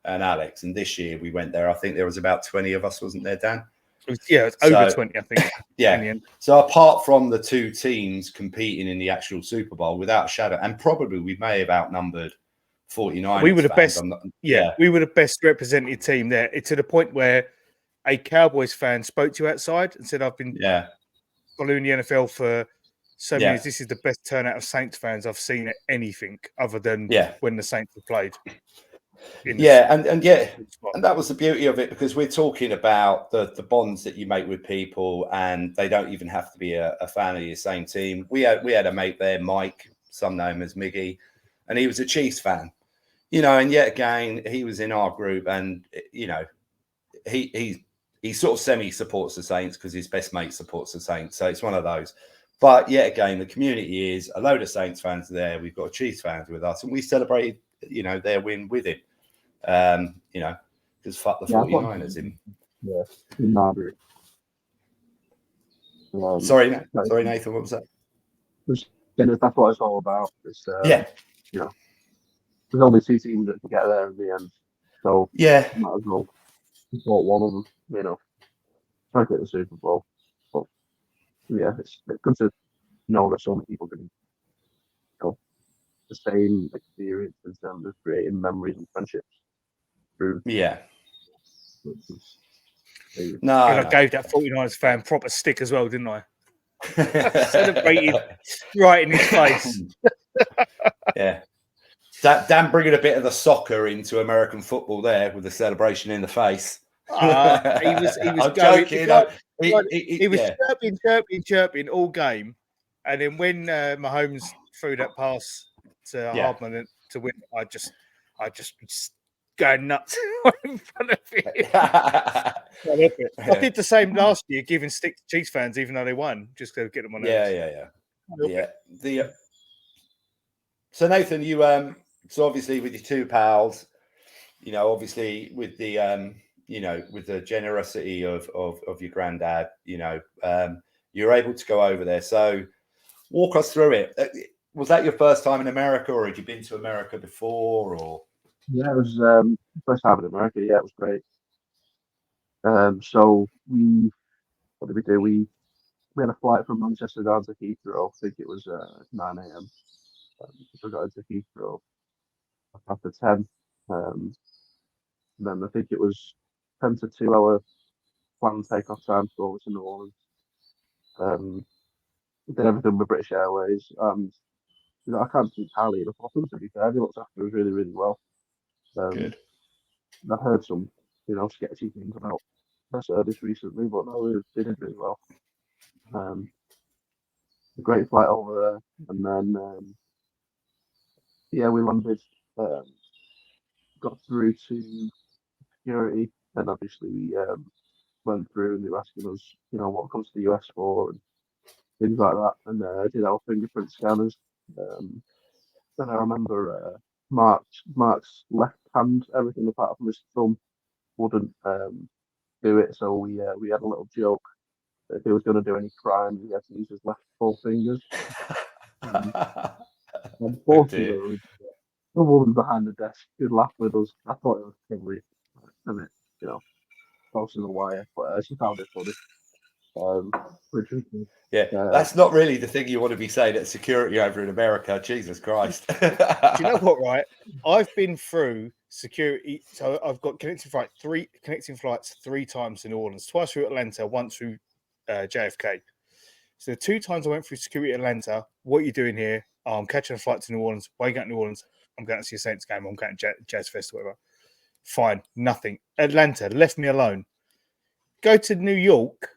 and Alex. And this year we went there. I think there was about 20 of us, wasn't there, Dan? It was over 20, I think. Yeah. In the end. So apart from the two teams competing in the actual Super Bowl, without a shadow, and probably we may have outnumbered 49. We were the best. We were the best represented team there. It's to the point where a Cowboys fan spoke to you outside and said, "I've been following the NFL for so many years. This is the best turnout of Saints fans I've seen at anything other than when the Saints were played." And that was the beauty of it, because we're talking about the bonds that you make with people, and they don't even have to be a fan of your same team. We had a mate there, Mike, some know him as Miggy, and he was a Chiefs fan, you know, and yet again he was in our group, and you know he sort of semi supports the Saints because his best mate supports the Saints, so it's one of those. But yet again, the community is a load of Saints fans there. We've got Chiefs fans with us, and we celebrated, you know, their win with him. You know, because fuck the 49ers in. Yeah, in Marbury. Sorry, Nathan, what was that? That's what it's all about. It's, you know, there's only two teams that can get there in the end. So might as well support one of them, you know. Try to get the Super Bowl. But yeah, it's good to know that so many people can, you know, the same experience in terms of creating memories and friendships. I gave that 49ers fan proper stick as well, didn't I? Celebrated right in his face. Dan bringing a bit of the soccer into American football there with the celebration in the face. He was chirping all game, and then when Mahomes threw that pass to Hardman to win, I just going nuts in front of it. I did the same last year, giving stick to Chiefs fans, even though they won, just to get them on. So Nathan, you so obviously with your two pals, you know, obviously with the you know, with the generosity of your granddad, you know, you're able to go over there. So walk us through it. Was that your first time in America, or had you been to America before, or? Yeah, it was first time in America. Yeah, it was great. So what did we do? We had a flight from Manchester down to Heathrow. I think it was 9 a.m. We got into Heathrow after 10. Then I think it was 10 to 2 hour planned takeoff time to go over to New Orleans. Did everything with British Airways, and you know, I can't speak highly enough of them, to be fair. They looked after us really, really well. Good. I've heard some, you know, sketchy things about their service recently, but no, they did really well. A great flight over there, and then we landed, got through to security, and obviously we went through, and they were asking us, you know, what comes to the US for, and things like that, and did our fingerprint scanners. Then I remember Mark's left hand, everything apart from his thumb, wouldn't do it. So we had a little joke that if he was going to do any crimes, he had to use his left 4 fingers. Unfortunately, the woman behind the desk could laugh with us. I thought it was probably a bit, you know, close to the wire, but she found it funny. That's not really the thing you want to be saying at security over in America. Jesus Christ. Do you know what, right? I've been through security. So I've got connecting flights 3 times to New Orleans, twice through Atlanta, once through JFK. So the 2 times I went through security Atlanta, what are you doing here? Oh, I'm catching a flight to New Orleans. Why are you going to New Orleans? I'm going to see a Saints game. I'm going to Jazz Fest or whatever. Fine. Nothing. Atlanta left me alone. Go to New York.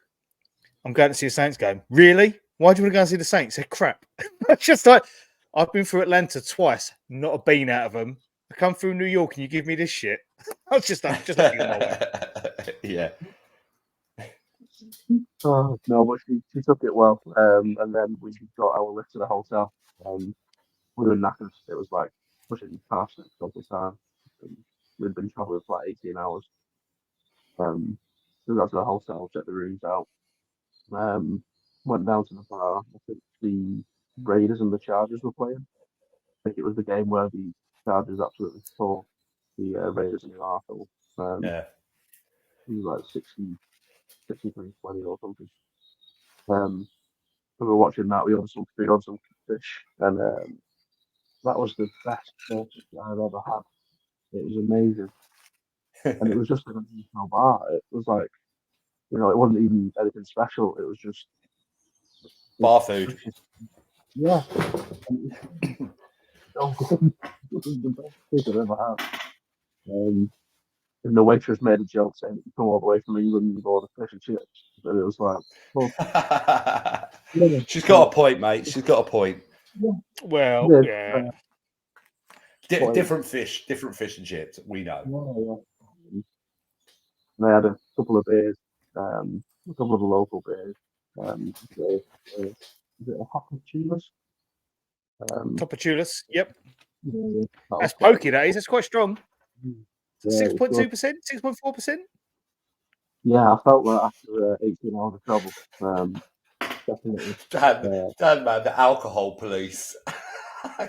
I'm going to see a Saints game. Really? Why do you want to go and see the Saints? They're crap. It's just like, I've been through Atlanta twice, not a bean out of them. I come through New York and you give me this shit. I was just like, yeah. Oh, no, but she took it well. And then we got our lift to the hotel. We were knackered. It was like pushing past it a couple of times. we'd been traveling for like 18 hours. So we got to the hotel, checked the rooms out. Went down to the bar. I think the Raiders and the Chargers were playing. I think it was the game where the Chargers absolutely tore the Raiders in the arsenal. Yeah. It was like 63-20 or something. We were watching that. We had some food on some fish, and that was the best fish I've ever had. It was amazing, and it was just in a regional bar. It was like, it wasn't even anything special. It was just Bar food. Yeah. It was the best fish I've ever had. And the waitress made a joke saying, "You come all the way from England and order fish and chips." And it was like, well, yeah, She's got a point, mate. She's got a point. Well, yeah. Different fish and chips. We know. Yeah. And I had a couple of beers, a couple of the local beers. Is it a Hopperchulas? Topachulus. Yep. Yeah, That's pokey, that is. It's quite strong. Yeah, 6.2%, 6.4%. Yeah, I felt that after 18 hours of trouble. Definitely. Dad, man, the alcohol police.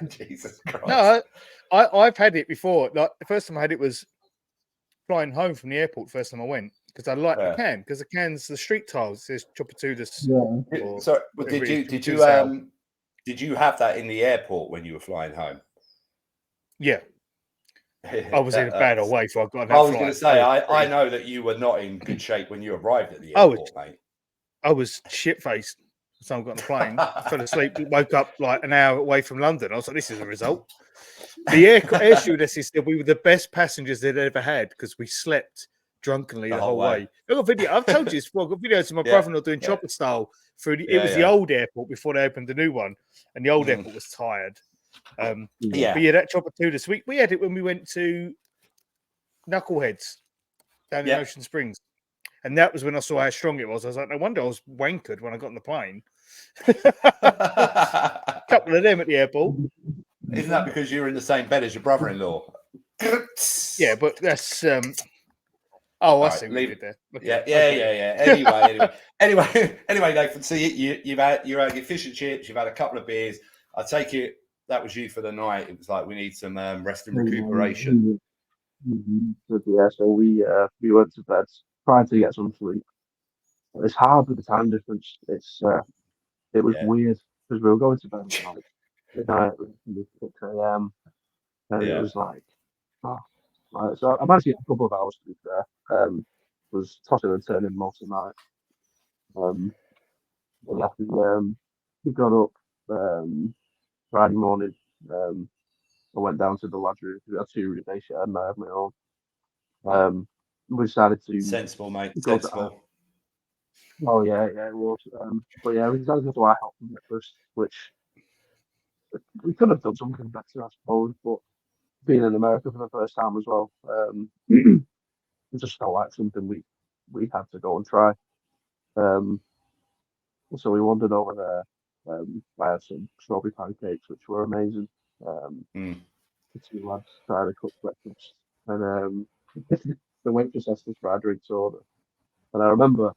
Jesus Christ. No, I've had it before. Like the first time I had it was flying home from the airport. First time I went, because I like the can, because the can's the street tiles. It says Chopatudus. Yeah. So, did you have that in the airport when you were flying home? Yeah. I was in a bad way before I got on that I was flight. going to say, I know that you were not in good shape when you arrived at the airport, mate. I was shit-faced. So I got on the plane, fell asleep, woke up like an hour away from London. I was like, this is a result. The air stewardesses said we were the best passengers they'd ever had because we slept drunkenly the whole way. I got video. I've told you this before. I got videos of my brother-in-law doing chopper style through it was the old airport before they opened the new one, and the old airport was tired. But that Chopatudus, we had it when we went to Knuckleheads down in Ocean Springs. And that was when I saw how strong it was. I was like, no wonder I was wankered when I got on the plane. A couple of them at the airport. Isn't that because you were in the same bed as your brother-in-law? Yeah, but that's I see what you did there. Yeah. Anyway, Nathan. So you've had your fish and chips. You've had a couple of beers. I take it that was you for the night. It was like we need some rest and recuperation. Yeah, so we went to bed trying to get some sleep. It's hard with the time difference. It was weird because we were going to bed at like midnight, 6 a.m. and it was like, so I managed to get a couple of hours to be fair. Was tossing and turning most of the night. We got up Friday morning. I went down to the lodge room. We had 2 rooms, they shared, and I had my own. We decided to sensible, mate. Sensible. Oh yeah, it was. But yeah, we decided to go to IHOP for breakfast, which we could have done something better, I suppose. But being in America for the first time as well, it just felt like something we had to go and try. So we wandered over there. I had some strawberry pancakes, which were amazing. The 2 lads tried to cook breakfast, and the waitress asked us for our drinks order. And I remember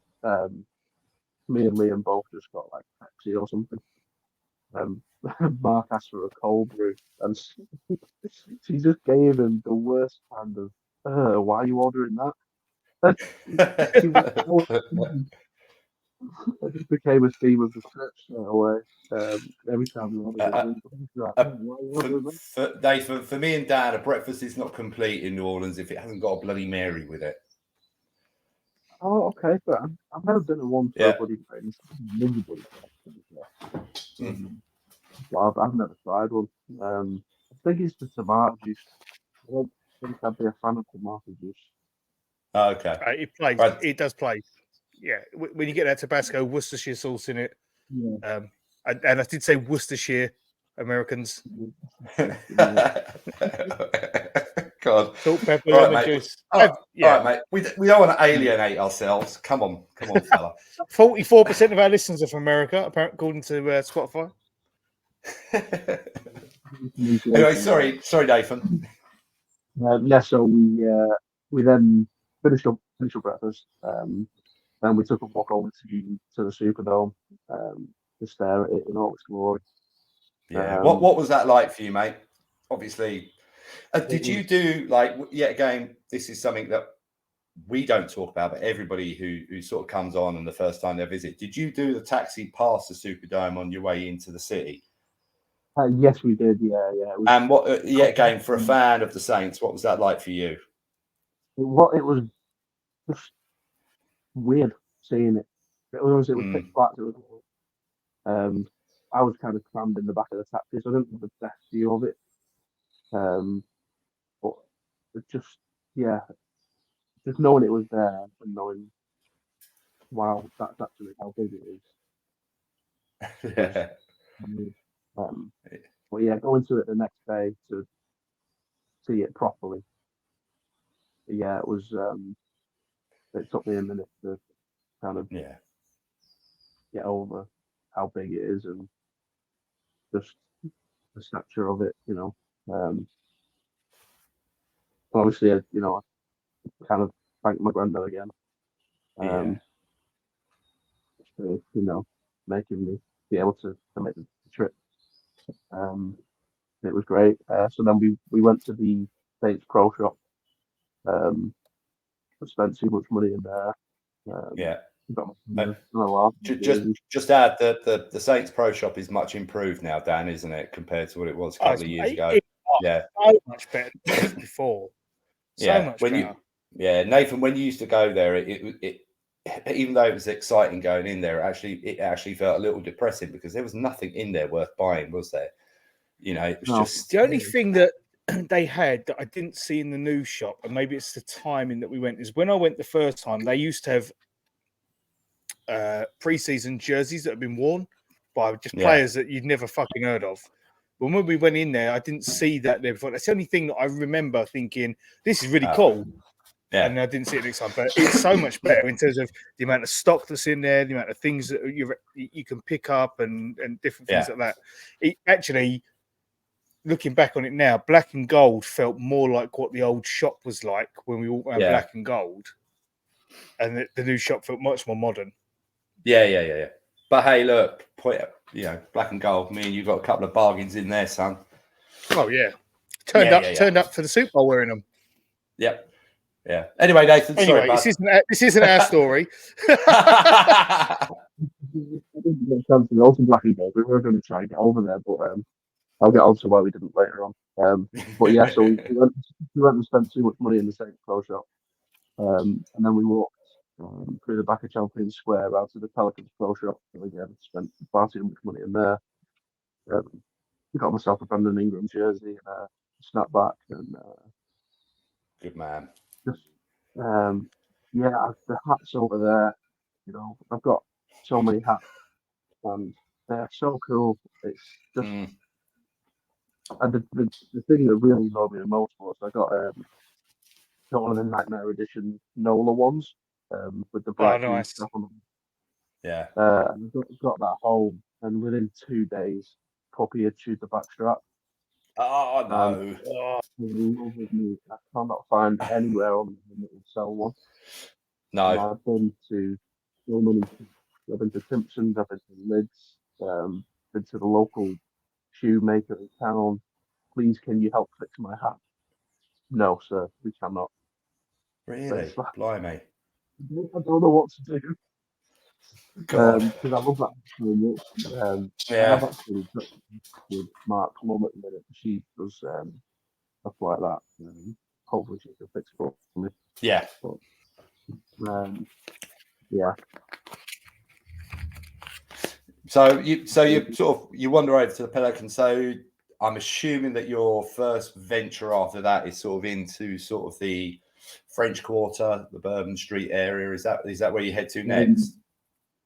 me and Liam both just got like Pepsi or something. Mark asked for a cold brew, and she just gave him the worst kind of, why are you ordering that? It just became a theme of the trip straight away. Every time we wanted for me and Dad, a breakfast is not complete in New Orleans if it hasn't got a Bloody Mary with it. Oh, okay, but I've never been to one for a Bloody Mary. Well, I've never tried one. I think it's the tomato juice. I don't think I'd be a fan of tomato juice. Okay. It plays. It does play. Yeah, when you get that Tabasco Worcestershire sauce in it. Yeah. And I did say Worcestershire Americans. God. Salt, pepper, lemon juice. All right, mate. We don't want to alienate ourselves. Come on, fella. 44% of our listeners are from America, apparently, according to Spotify. Anyway, sorry, Nathan. So we then finished up breakfast. Then we took a walk over to the Superdome, to stare at it in all its glory. Yeah. What was that like for you, mate? Obviously, did you do like yet again? This is something that we don't talk about, but everybody who sort of comes on and the first time they visit, did you do the taxi past the Superdome on your way into the city? Yes, we did. Yeah. It was, And what yet again for a fan of the Saints, what was that like for you? it was just weird seeing it. It was pitch black. I was kind of crammed in the back of the taxi, so I didn't have the best view of it. But it just knowing it was there and knowing, wow, that's actually how big it is. Yeah. But yeah, going to it the next day to see it properly. Yeah, it was. It took me a minute to kind of get over how big it is and just the stature of it. Obviously, I kind of thank my granddad again. For, making me be able to make the trip. It was great. So then we went to the Saints Pro Shop. I spent too much money in there. Just add that the Saints Pro Shop is much improved now, Dan, isn't it, compared to what it was a couple of years ago? So much better than it was before. So much better. Nathan, when you used to go there, it even though it was exciting going in there, it actually felt a little depressing because there was nothing in there worth buying, was there? It was just the only thing that they had that I didn't see in the new shop, and maybe it's the timing that we went, is when I went the first time, they used to have pre-season jerseys that had been worn by just players that you'd never fucking heard of. But when we went in there, I didn't see that there before. That's the only thing that I remember thinking, this is really cool. Yeah. And I didn't see it next time, but it's so much better in terms of the amount of stock that's in there, the amount of things that you can pick up and different things like that. It actually, looking back on it now, black and gold felt more like what the old shop was like when we walked around black and gold, and the new shop felt much more modern. Yeah. But hey, look, black and gold. Me and you got a couple of bargains in there, son. Oh yeah, turned up for the Super Bowl wearing them. Yep. Yeah. Anyway, Nathan. Anyway, sorry, this isn't our story. I didn't get a chance to go to black and gold. We were going to try and get over there, but I'll get on to why we didn't later on. But yeah, so we went and spent too much money in the Saints Pro Shop, and then we walked through the back of Champion Square out to the Pelicans Pro Shop. So again, spent far too much money in there. Got myself a Brandon Ingram jersey and a snapback, and good man. Just the hats over there. I've got so many hats, and they're so cool. It's just. And the thing that really annoyed me the most was I got one of the Nightmare Edition NOLA ones with the bright green stuff on them. Yeah. And I got that home, and within 2 days, Puppy had chewed the back strap. Oh no! I cannot find anywhere on them that will sell one. No. And I've been to so many. I've been to Simpsons. I've been to Lids. Been to the local shoemaker in town. Please, can you help fix my hat? No, sir, we cannot. Really? Blimey. I don't know what to do. Because I love that so much. I have actually with Mark Plum at the minute. She does stuff like that. Hopefully she can fix it for me. Yeah. But, yeah. So you wander over to the Pelicans. So I'm assuming that your first venture after that is sort of into sort of the French Quarter, the Bourbon Street area. Is that where you head to next?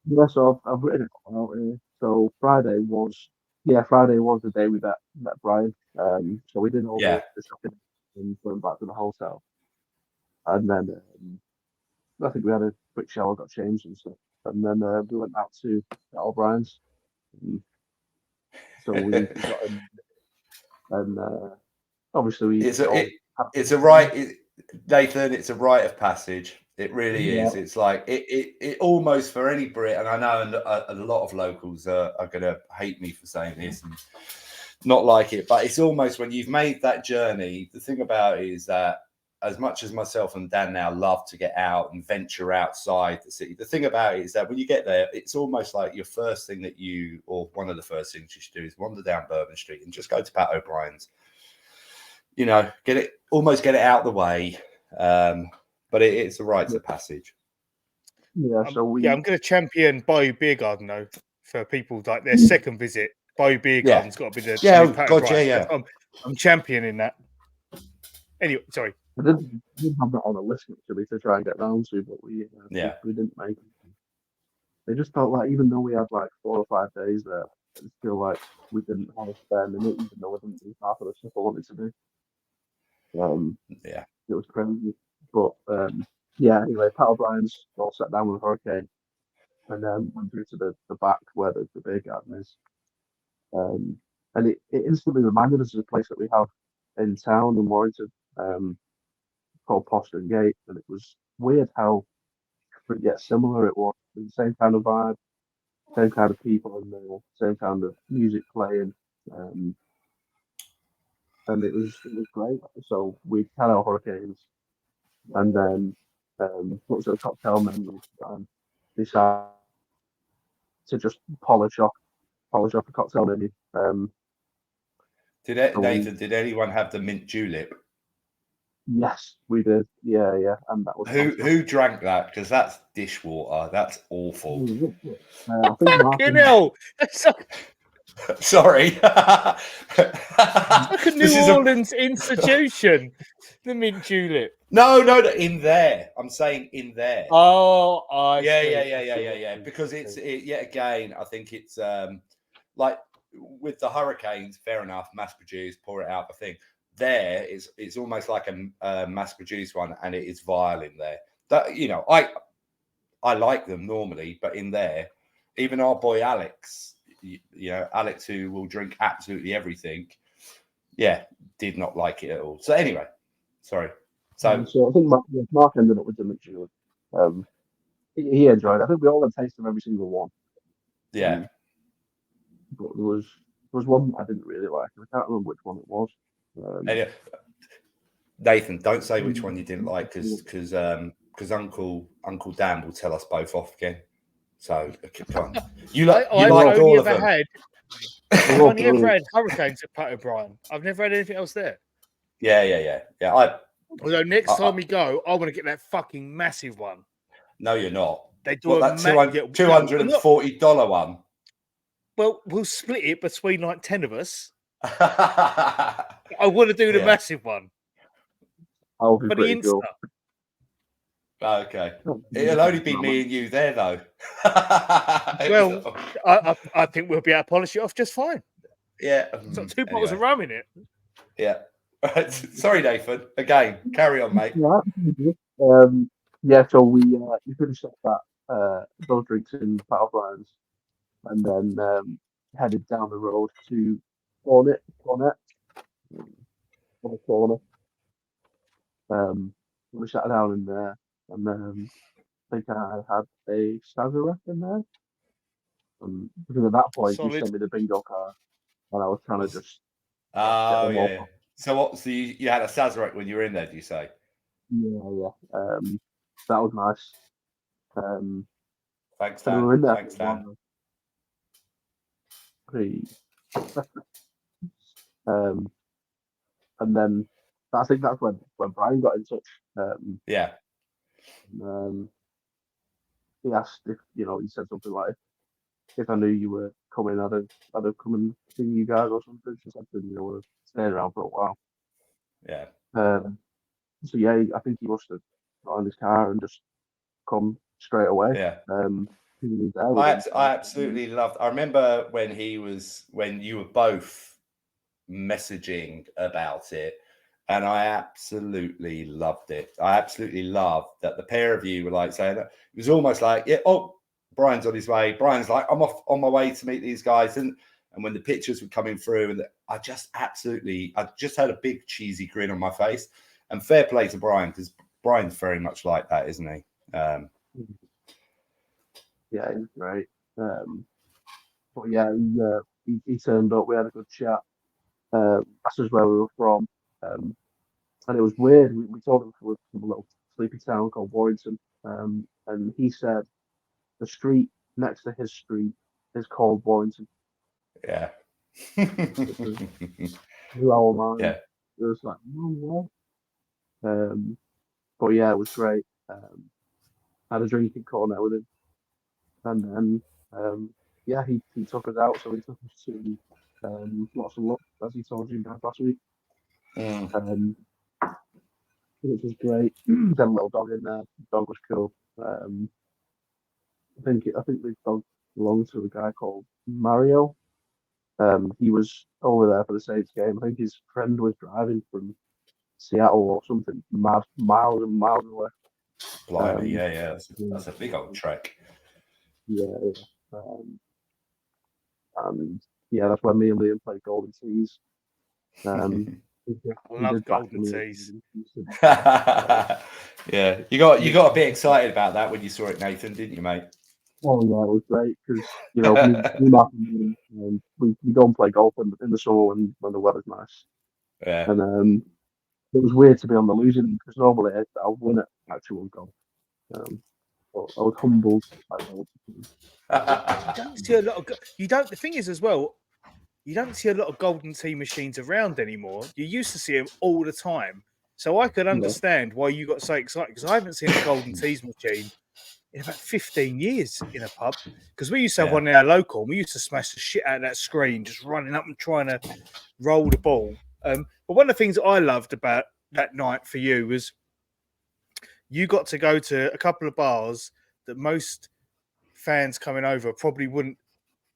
Yeah, so I've written it out here. So Friday was the day we met Brian. So we did all the shopping and went back to the hotel. And then I think we had a quick shower, got changed and stuff. And then we went out to O'Brien's. So we got in, and obviously it's a right, Nathan. It's a rite of passage. It really is. Yeah. It's like it almost for any Brit, and I know a lot of locals are going to hate me for saying this and not like it, but it's almost when you've made that journey. The thing about it is that as much as myself and Dan now love to get out and venture outside the city, the thing about it is that when you get there, it's almost like your first thing that you, or one of the first things you should do is wander down Bourbon Street and just go to Pat O'Brien's. You know, get it out of the way. But it's a rite of passage. Yeah, so I'm going to champion Bayou Beer Garden though for people like their second visit. Bayou Beer Garden's got to be the new Pat O'Brien. I'm championing that. Anyway, sorry. I didn't have that on a list actually to try and get round to, but we didn't make it. They just felt like even though we had like 4 or 5 days there, it's still like we didn't have a spare minute, even though we didn't do half of the stuff I wanted to do. It was crazy. But anyway, Pat O'Brien's all sat down with a hurricane and then went through to the back where the beer garden is. And it instantly reminded us of a place that we have in town in Warrington, called Poston Gate. And it was weird how yet similar it was. The same kind of vibe, same kind of people in there, same kind of music playing. And it was great. So we had our hurricanes, and then what was a cocktail menu, and decided to just polish off a cocktail menu. Nathan, did anyone have the mint julep? Yes, we did. Yeah, and that was who drank that, because that's dishwater. That's awful. I think Fucking hell. Sorry. Like a New Orleans institution. The mint julep. No, in there. I'm saying in there. Oh, yeah. Because again, I think it's like with the hurricanes, fair enough, mass produced, pour it out the thing. There it's almost like a mass produced one, and it is vile in there. That I like them normally, but in there, even our boy Alex, Alex, who will drink absolutely everything, did not like it at all. So anyway, sorry. So I think Mark ended up with the mint julep. He enjoyed it. I think we all had a taste of every single one. Yeah. But there was one I didn't really like. I can't remember which one it was. Anyway, Nathan, don't say which one you didn't like, because Uncle Dan will tell us both off again. So come on. I've only ever had hurricanes at Pat O'Brien. I've never had anything else there. Yeah. Although next time we go, I want to get that fucking massive one. No, you're not. They do that $240 one. Well, we'll split it between like 10 of us. I want to do the massive one. I'll be pretty cool. Okay. It'll only be me and you there, though. Well, I think we'll be able to polish it off just fine. Yeah. It's got 2 bottles of rum in it. Yeah. Sorry, Nathan. Again, carry on, mate. So we finished up those drinks in Pat O'Brien's, and then headed down the road to Cornet on the corner. We sat down in there, and I think I had a Sazerac in there. Because at that point, you sent me the bingo card, and I was trying to just. Oh, yeah. So you had a Sazerac when you were in there, do you say? Yeah. That was nice. Thanks, Dan. We were in there. Thanks, Dan. And then I think that's when Brian got in touch. He asked if he said something like, if I knew you were coming, I'd have come and seen you guys or something. Just like, we're staying around for a while. Yeah. So I think he must have got in his car and just come straight away. Yeah. I absolutely loved. I remember when you were both messaging about it, and I absolutely loved it. I absolutely loved that the pair of you were like saying it was almost like, Brian's on his way. Brian's like, I'm off on my way to meet these guys, and And when the pictures were coming through, and I just had a big cheesy grin on my face. And fair play to Brian, because Brian's very much like that, isn't he? Yeah, he's great. But yeah, he turned up. We had a good chat. Asked us where we were from, and it was weird. We told him we were from a little sleepy town called Warrington, and he said the street next to his street is called Warrington. Yeah. Blew our mind. Yeah. It was like, no way. But yeah, it was great. Had a drinking corner with him, and then yeah, he took us out. So he took us to lots of luck, as he told you guys last week. Which was great. Had a little dog in there. The dog was cool. I think the dog belonged to a guy called Mario. He was over there for the Saints game. I think his friend was driving from Seattle or something, miles and miles away. Blimey, yeah. That's a big old trek. Yeah. And yeah, that's when me and Liam played Golden Tees. I love Golden Tees. Yeah, you got a bit excited about that when you saw it, Nathan, didn't you, mate? Oh yeah, it was great because me, Mark, and we go and play golf in the summer when the weather's nice. Yeah. And it was weird to be on the losing end because normally I'll win at actual golf. But I was humbled by golf. You don't see a lot of. The thing is as well, you don't see a lot of Golden Tee machines around anymore. You used to see them all the time, so I could understand why you got so excited because I haven't seen a Golden Tees machine in about 15 years in a pub. Because we used to have one in our local, and we used to smash the shit out of that screen, just running up and trying to roll the ball. But one of the things I loved about that night for you was you got to go to a couple of bars that most fans coming over probably wouldn't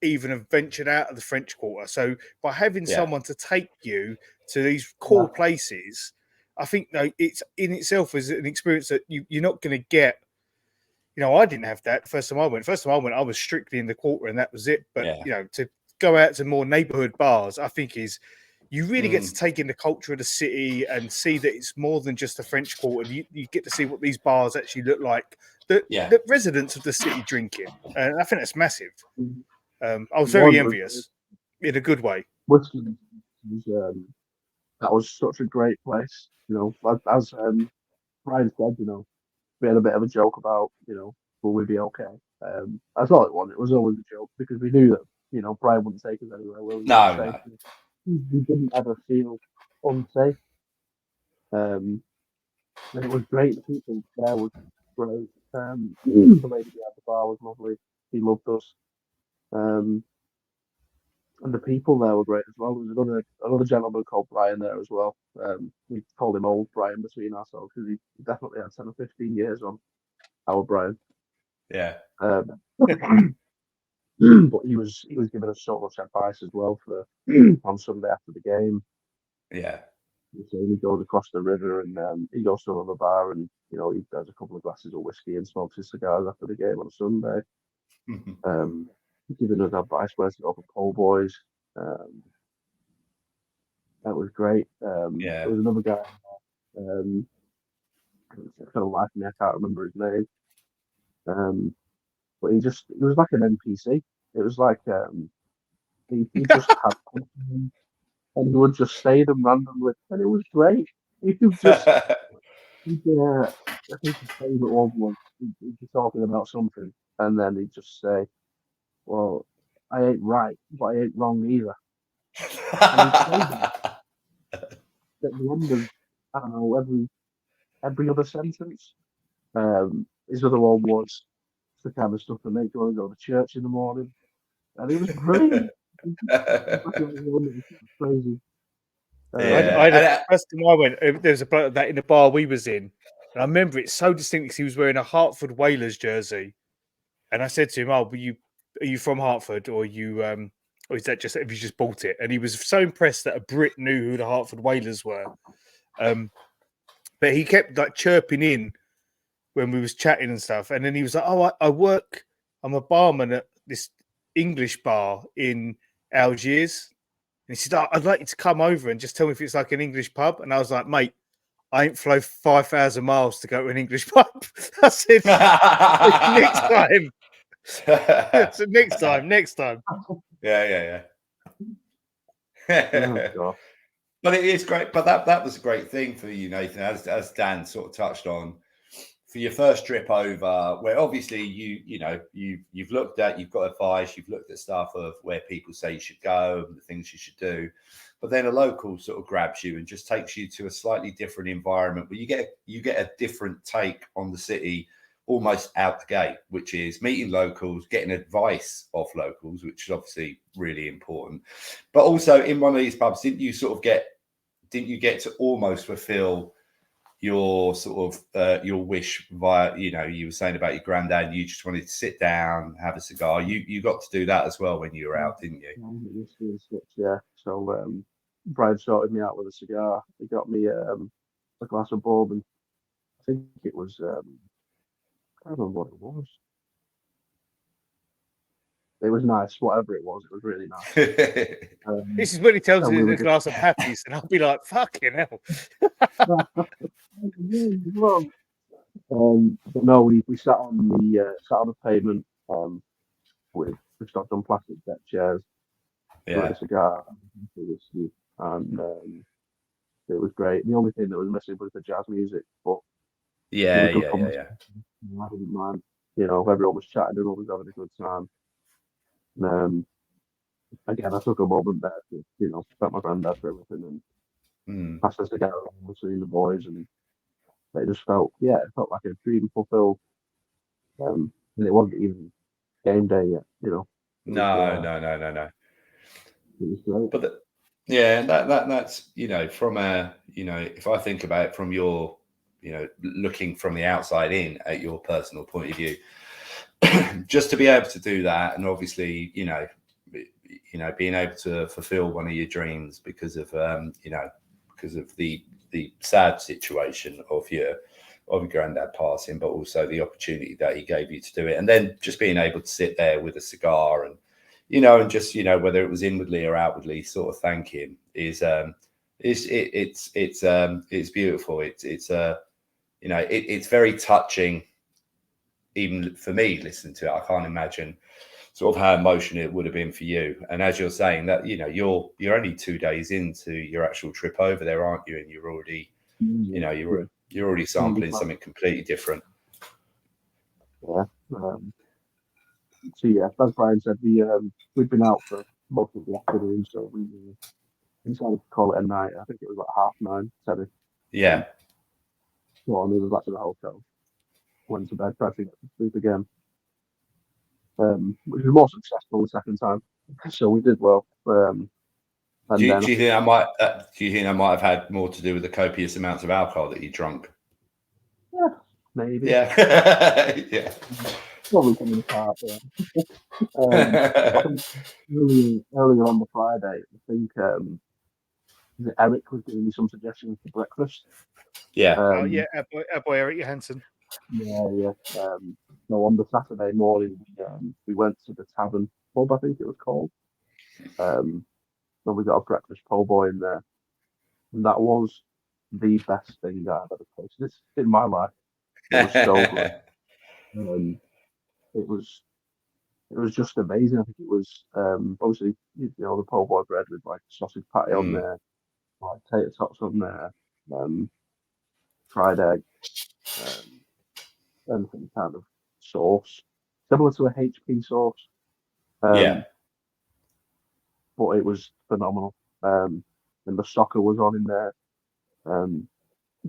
even have ventured out of the French Quarter. So by having someone to take you to these cool places, I think it's in itself is an experience that you're not going to get. I didn't have that the first time I went. I was strictly in the Quarter and that was it. But, to go out to more neighborhood bars, I think you really get to take in the culture of the city and see that it's more than just the French Quarter. You get to see what these bars actually look like. The residents of the city drinking. And I think that's massive. I was very envious in a good way. Whistling that was such a great place. As Brian said, we had a bit of a joke about, will we be okay? That's all it was. It was always a joke because we knew that, Brian wouldn't take us anywhere. No. We didn't ever feel unsafe. And it was great. The people there was great. The lady at the bar was lovely. He loved us. And the people there were great as well. There was another gentleman called Brian there as well. We called him Old Brian between ourselves because he definitely had 10 or 15 years on our Brian. Yeah. But he was giving us so much advice as well for on Sunday after the game. Yeah. So he goes across the river and he goes to another bar and he does a couple of glasses of whiskey and smokes his cigars after the game on a Sunday. Giving us advice where to go for pole boys. That was great. There was another guy. For the life of me, I can't remember his name. But he was like an NPC. It was like he just had and he would just say them randomly, and it was great. He could just. I think his favourite one was he'd be talking about something, and then he'd just say, "Well, I ain't right, but I ain't wrong either." At the end of, I don't know, every other sentence. His other one was the kind of stuff that makes you want to go to church in the morning, and it was brilliant. Crazy. First time I went, there was a bloke like that in the bar we was in, and I remember it so distinctly because he was wearing a Hartford Whalers jersey, and I said to him, "Oh, are you from Hartford, or you or is that just have you just bought it?" And he was so impressed that a Brit knew who the Hartford Whalers were. But he kept like chirping in when we was chatting and stuff, and then he was like, "Oh, I'm a barman at this English bar in Algiers. And he said, I'd like you to come over and just tell me if it's like an English pub. And I was like, mate, I ain't flown 5,000 miles to go to an English pub. I said, next time. So next time. Yeah. Oh, God. But it is great. But that was a great thing for you, Nathan, as Dan sort of touched on. For your first trip over, where obviously you've looked at, you've got advice, you've looked at stuff of where people say you should go and the things you should do, but then a local sort of grabs you and just takes you to a slightly different environment where you get a different take on the city almost out the gate, which is meeting locals, getting advice off locals, which is obviously really important. But also in one of these pubs, didn't you get to almost fulfill your sort of your wish via, you were saying about your granddad, you just wanted to sit down, have a cigar. You got to do that as well when you were out, didn't you? Yeah. So Brian sorted me out with a cigar. He got me a glass of bourbon. I think it was I can't remember what it was. It was nice, whatever it was really nice. This is when he tells and me we the were glass of Pepsis, and I'll be like, fucking hell. But no, we sat on the pavement with just on plastic deck chairs, with a cigar and whiskey, and it was great. The only thing that was missing was the jazz music, but Yeah. I didn't mind. Everyone was chatting, everyone was having a good time. Again, I took a moment there to thank my granddad for everything and pass the cigar around between the boys, and it just felt like a dream fulfilled. And it wasn't even game day yet, No. It was great. But that's from a if I think about it from your looking from the outside in at your personal point of view, just to be able to do that, and obviously being able to fulfill one of your dreams because of the sad situation of your granddad passing, but also the opportunity that he gave you to do it, and then just being able to sit there with a cigar and and just whether it was inwardly or outwardly sort of thank him is it's beautiful. It's very touching, even for me listening to it. I can't imagine sort of how emotional it would have been for you. And as you're saying that, you're only 2 days into your actual trip over there, aren't you? And you're already, you're already sampling something completely different. Yeah. So yeah, as Brian said, we'd been out for most of the afternoon, so we decided to call it a night. I think it was like 9:30. Yeah. So I moved back to the hotel, went to bed, tried to get to sleep again. Which was more successful the second time, so we did well. Do you think that might have had more to do with the copious amounts of alcohol that you drunk? Yeah, maybe. Yeah. Yeah. Probably coming apart. Earlier on the Friday, I think Eric was giving me some suggestions for breakfast. Yeah. Our boy Eric Johansson. Yeah. No, on the Saturday morning, we went to the Tavern pub, I think it was called. And we got a breakfast po' boy in there, and that was the best thing that I've ever tasted in my life. It was so good. It was just amazing. I think it was obviously the po' boy bread with like sausage patty on there, like tater tots on there, fried egg, and some kind of sauce similar to a HP sauce. Yeah. But it was phenomenal. And the soccer was on in there.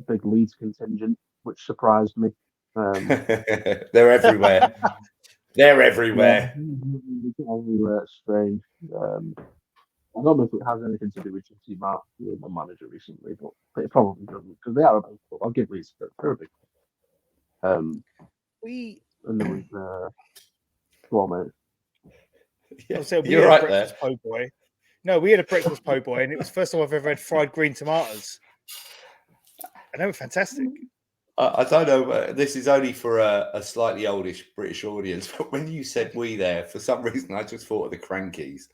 Big Leeds contingent, which surprised me. They're everywhere. They're everywhere. Everywhere. It's strange. I don't know if it has anything to do with Jesse Mark, my manager recently, but it probably doesn't, because they are a big club. I'll give Leeds credit. They're a big club. And there was go on, mate. Yeah, we had a breakfast po' boy. No, we had a breakfast po' boy, and it was the first time I've ever had fried green tomatoes. And they were fantastic. I don't know. This is only for a slightly oldish British audience, but when you said we there, for some reason, I just thought of the Crankies.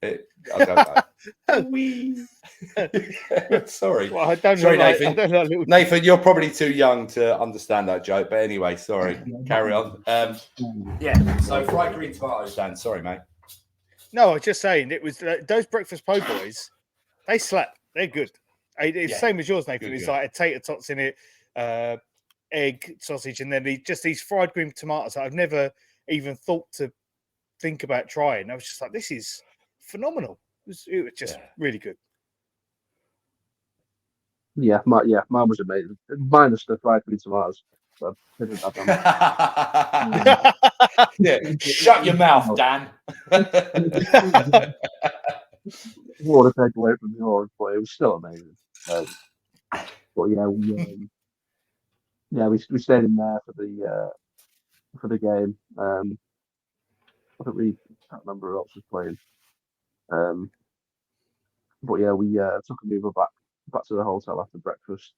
I don't know. Sorry. Well, I don't Sorry, know, Nathan. I don't know, little... Nathan, you're probably too young to understand that joke. But anyway, sorry. Carry on. Yeah. So fried green tomatoes, Dan. Sorry, mate. No, I was just saying it was those breakfast po' boys. They slap. They're good. It's same as yours, Nathan. It's like a tater tots in it, egg, sausage, and then these fried green tomatoes that I've never even thought to think about trying. I was just like, this is phenomenal. It was just really good. Yeah, mine was amazing. Minus the fried green tomatoes. But I didn't have them. Yeah, shut your mouth, Dan. I want to take away from yours, but it was still amazing. But yeah, we stayed in there for the game. I think we can't remember who else was playing. But yeah, we took a Uber back to the hotel after breakfast.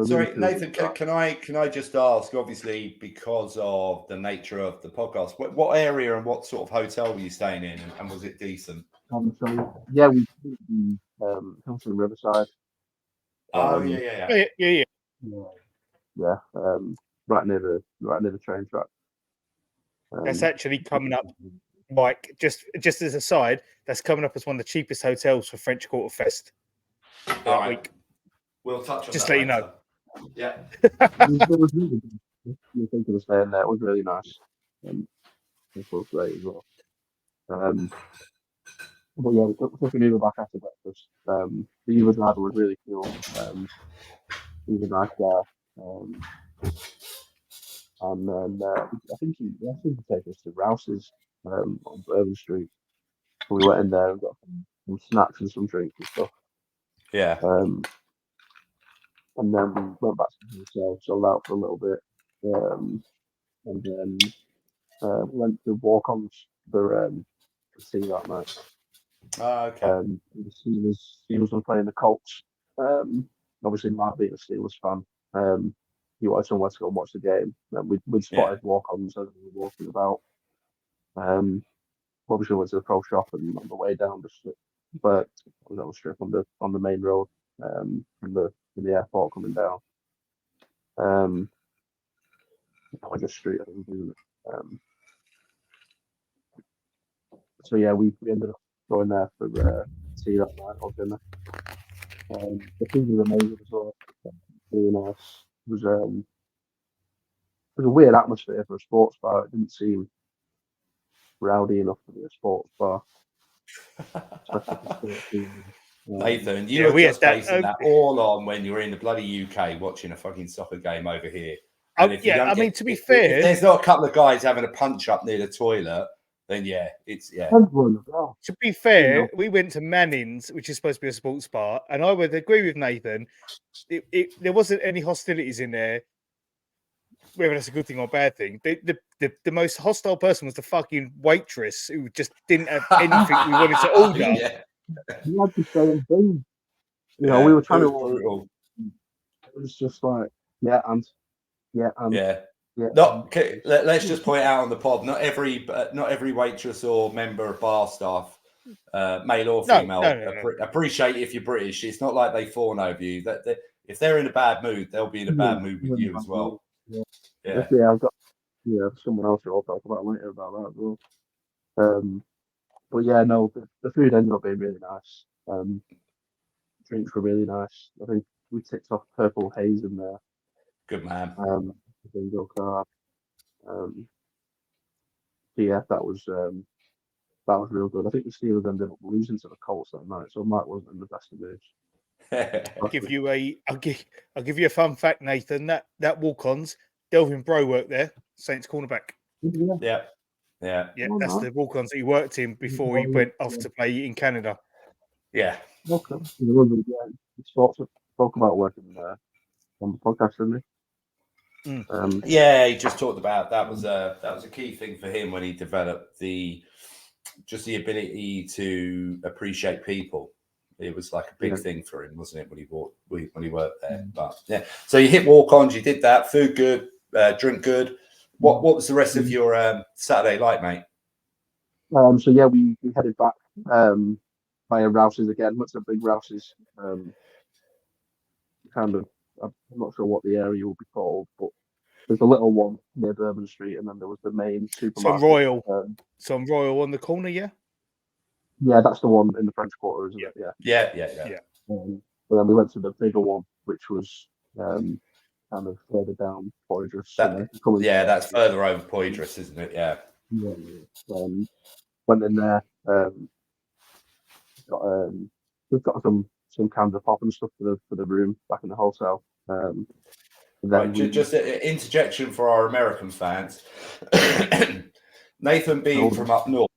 Sorry, Nathan, can I just ask, obviously, because of the nature of the podcast, what area and what sort of hotel were you staying in, and was it decent? So yeah, we come from Riverside. Yeah. Yeah. Right near the train track. That's actually coming up. Like just as a side, that's coming up as one of the cheapest hotels for French Quarter Fest that week. We'll touch on just that let later. You know. Yeah. It was really good. You think of staying there. It was really nice. It was great as well. But yeah, we took an Uber back after breakfast. The Uber driver was really cool. He was a nice guy. And then I think he took us to Rouse's on Bourbon Street. So we went in there and got some snacks and some drinks and stuff. Yeah. And then we went back to the hotel, chilled out for a little bit, and then went to walk-ons for tea that night. Okay. The Steelers were playing the Colts. Obviously, Mark being a Steelers fan, he wanted somewhere to go and watch the game. And we'd spotted walk-ons as we were walking about. Obviously, went to the pro shop and on the way down the strip, but I was on the strip on the main road from the airport coming down. Just street, I think, isn't it? So yeah, we ended up going there for tea that night or dinner. The food was amazing as well. Really nice. It was a weird atmosphere for a sports bar. It didn't seem rowdy enough to be a sports bar. Nathan, you were just basing that all on when you were in the bloody UK watching a fucking soccer game over here. And if to be fair, if there's not a couple of guys having a punch up near the toilet, then To be fair, we went to Manning's, which is supposed to be a sports bar, and I would agree with Nathan. There wasn't any hostilities in there, whether that's a good thing or a bad thing. The most hostile person was the fucking waitress who just didn't have anything we wanted to order. Yeah. You had the same thing. We were trying to order. It was just like, let's just point out on the pod, not every waitress or member of bar staff, male or female, appreciate if you're British. It's not like they fawn over you. That if they're in a bad mood, they'll be in a bad mood with you as well. I've got someone else who I'll talk about later about that as well. But yeah, no, the food ended up being really nice. Drinks were really nice. I think we ticked off Purple Haze in there. Good man. Bingo card. Yeah, that was real good. I think the Steelers ended up losing to the Colts that night, so Mike wasn't in the best of moods. I'll give you a fun fact, Nathan. That walk-ons, Delvin Bro worked there, Saints cornerback. Yeah. That's the walk-ons that he worked in before he went off to play in Canada. Yeah. Okay. He spoke about working on the podcast, didn't he? He just talked about that was a key thing for him when he developed the ability to appreciate people. It was like a big thing for him, wasn't it, when he worked there? But yeah, so you hit walk-ons, you did that. Food good, drink good. What was the rest of your Saturday like, mate? So yeah, we headed back via Rouse's again. What's a big Rouse's? Kind of, I'm not sure what the area will be called, but there's a little one near Bourbon Street, and then there was the main supermarket. Royal. So Royal on the corner, yeah? Yeah, that's the one in the French Quarter, isn't it? Yeah. But then we went to the bigger one, which was kind of further down Poydras. That's further over Poydras, isn't it? Yeah. Went in there. We've got some cans of pop and stuff for the room back in the hotel. Right, just an interjection for our American fans. Nathan being from up north,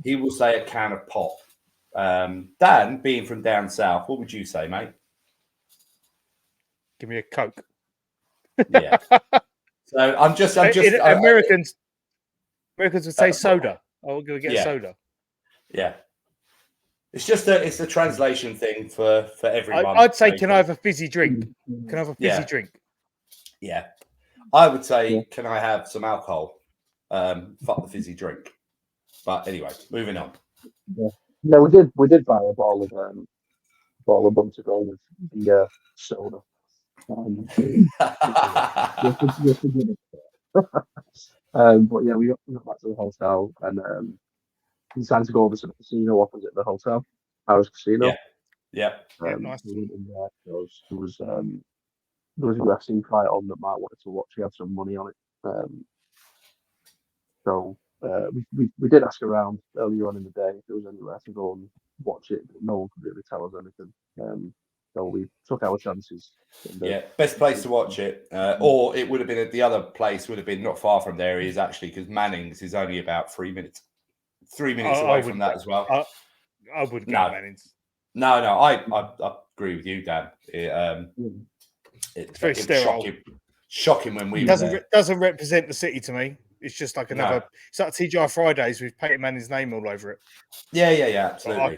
he will say a can of pop. Dan being from down south, what would you say, mate? Give me a Coke. Yeah. So I'm just Americans would say soda. I'll go get a soda. Yeah. It's a translation thing for everyone. I'd say, can I have a fizzy drink? Can I have a fizzy drink? Yeah. I would say, can I have some alcohol? Fuck the fizzy drink. But anyway, moving on. Yeah. No, we did buy a bottle of months ago with the soda. But yeah, we got back to the hotel and we decided to go over to the casino opposite the hotel, Harris Casino. Yeah. Nice. We went in there. There was a wrestling fight on that Mark wanted to watch. He had some money on it. So we did ask around earlier on in the day if there was anywhere to go and watch it, but no one could really tell us anything. So we took our chances. Best place to watch it, or it would have been at the other place. Would have been not far from there. Is actually because Manning's is only about 3 minutes. 3 minutes away from that as well. I wouldn't go to Manning's. No, I agree with you, Dan. It's very sterile. Shocking when we doesn't represent the city to me. It's just like another. It's like TGI Fridays with Peyton Manning's name all over it. Yeah, absolutely.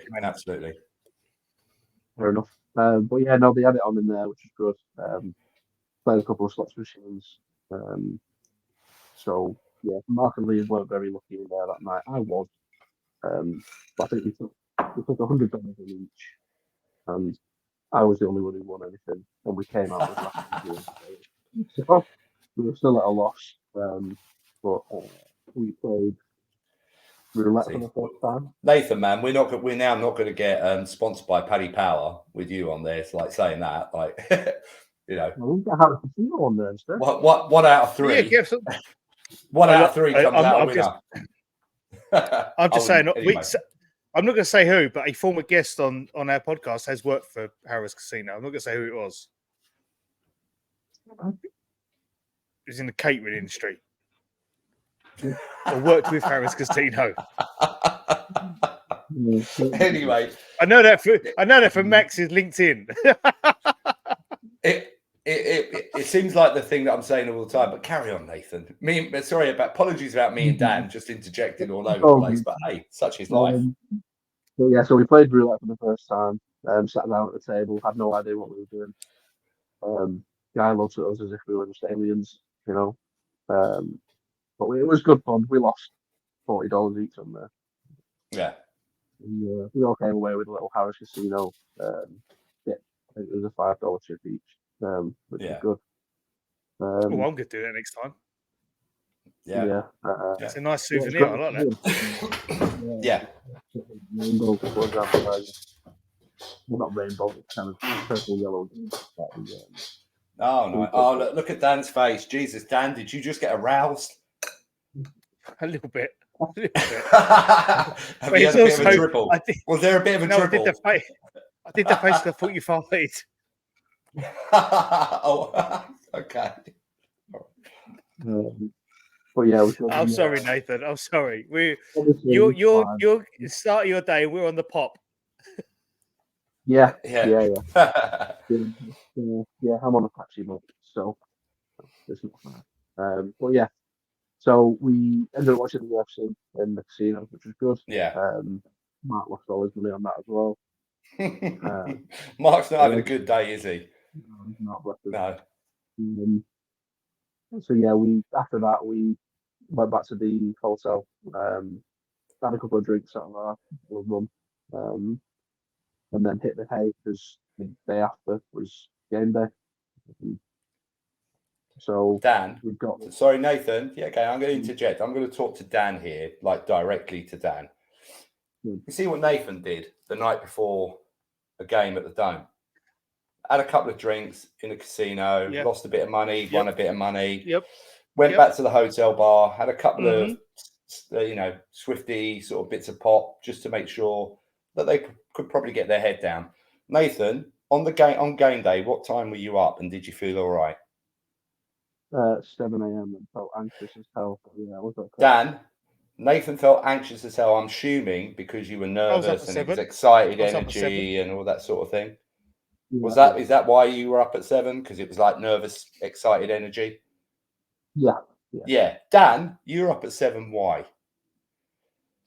Fair enough. But yeah, no, they had it on in there, which is good. Played a couple of slots machines. So yeah, Mark and Lee weren't very lucky in there that night. I was. But I think we took $100 in each, and I was the only one who won anything, and we came out with last. So we were still at a loss. But we played roulette for the first time. Nathan, man, we're now not going to get sponsored by Paddy Power with you on there. It's like saying that, like you know. Well, we have a casino on there instead. What 1 out of 3? Yeah, one out of 3 comes out a winner. I'm just saying. Anyway. I'm not going to say who, but a former guest on our podcast has worked for Harris Casino. I'm not going to say who it was. It was in the catering industry. Or worked with Harris Casino. Anyway, I know that from Max's LinkedIn. It seems like the thing that I'm saying all the time, but carry on, Nathan. Apologies about me and Dan just interjecting all over the place, but hey, such is life. So we played roulette for the first time. Sat down at the table, had no idea what we were doing. Guy looked at us as if we were just aliens, you know. But it was good fun. We lost $40 each on there. Yeah. We all came away with a little Harris Casino. I think it was a $5 chip each, which is good. I'm going to do that next time. Yeah. It's a nice souvenir. I like that. Yeah. Rainbow, for example. Well, not rainbow, it's kind of purple, yellow. Oh, no. Oh, look at Dan's face. Jesus, Dan, did you just get aroused? A little bit. Have you had a bit of a dribble? Was there a bit of a dribble? I did the face because I thought you farted. Oh, okay. But yeah, I'm sorry, Nathan. I'm sorry. You're start of your day. We're on the pop. Yeah. I'm on a patchy month, so it's not bad. But yeah, so we ended up watching the UFC in the casino, which was good. Yeah. Mark lost all his money on that as well. Mark's not having a good day, is he? No, he's No. not. So yeah, after that we went back to the hotel. had a couple of drinks out of our run, and then hit the hay because the day after was game day. So Dan, we've got sorry, Nathan. Yeah, okay, I'm going to interject. I'm going to talk to Dan here, like directly to Dan. You see what Nathan did the night before a game at the Dome? Had a couple of drinks in the casino, lost a bit of money, won a bit of money. Went back to the hotel bar, had a couple of, Swifty sort of bits of pop just to make sure that they could probably get their head down. Nathan, on game day, what time were you up, and did you feel all right? 7 a.m. and felt anxious as hell. Yeah, was okay. Dan, Nathan felt anxious as hell. I'm assuming because you were nervous and it was excited energy and all that sort of thing. Yeah, Is that why you were up at 7? Because it was like nervous, excited energy? Yeah. Dan, you were up at 7. Why?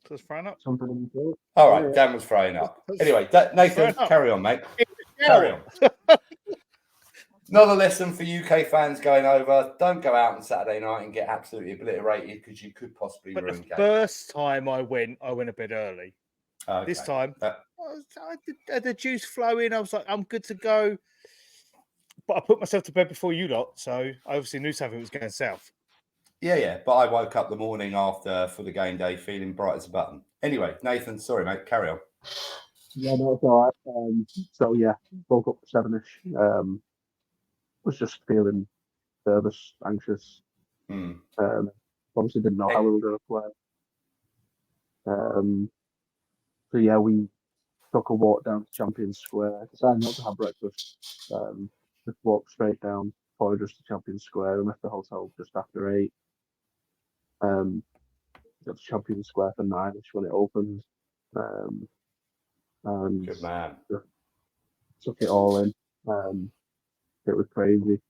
Was throwing up. Something in the All right, Dan was throwing up. Anyway, Nathan, carry on, mate. Carry on. Another lesson for UK fans going over: don't go out on Saturday night and get absolutely obliterated because you could possibly ruin the game. First time I went a bit early. Okay. This time, I had the juice flowing. I was like, I'm good to go. But I put myself to bed before you lot, so I obviously knew something was going south. Yeah. But I woke up the morning after for the game day feeling bright as a button. Anyway, Nathan, sorry, mate. Carry on. Yeah, no, it's all right. So yeah, woke up 7ish. Was just feeling nervous, anxious. Obviously didn't know how we were going to play. So yeah, we took a walk down to Champions Square. Decided not to have breakfast. Just walked straight down, followed just to Champions Square, and left the hotel just after 8. Got to Champions Square for 9ish when it opened. And good man. Took it all in. It was crazy.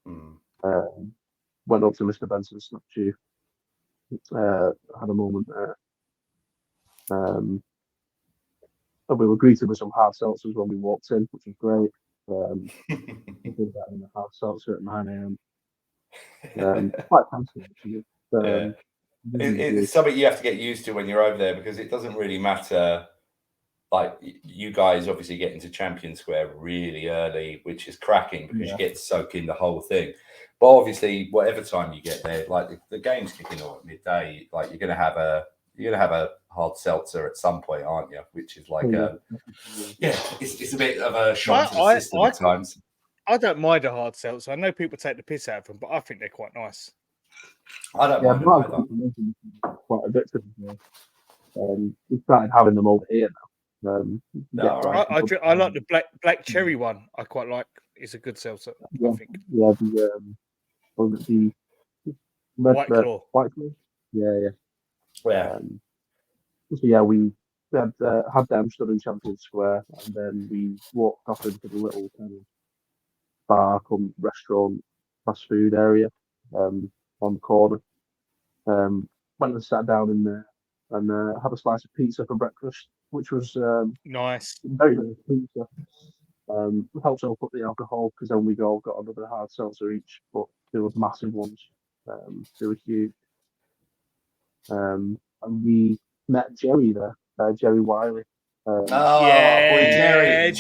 Went up to Mr. Benson's statue. Had a moment there. And we were greeted with some hard seltzers when we walked in, which was great. I did that in a hard seltzer at 9 a.m. Quite fancy, actually. It's something you have to get used to when you're over there because it doesn't really matter. Like you guys obviously get into Champion Square really early, which is cracking because you get to soak in the whole thing. But obviously, whatever time you get there, like the game's kicking off at midday, like you're gonna have a hard seltzer at some point, aren't you? Which is like it's a bit of a shock to the system at times. I don't mind a hard seltzer. I know people take the piss out of them, but I think they're quite nice. I don't mind them either. Quite a bit to them. We started having them over here now. I like the black cherry one. I quite like. It's a good seltzer. I think. Yeah, the White Claw. White Claw. Yeah. So yeah, we had them stood in Champion Square, and then we walked off into the little kind of bar, restaurant, fast food area on the corner. Went and sat down in there and had a slice of pizza for breakfast, which was nice. Very nice pizza. Helps open up the alcohol because then we all got another hard seltzer each, but they were massive ones. They were huge. And we met Jerry there, Jerry Wiley. Boy, Jerry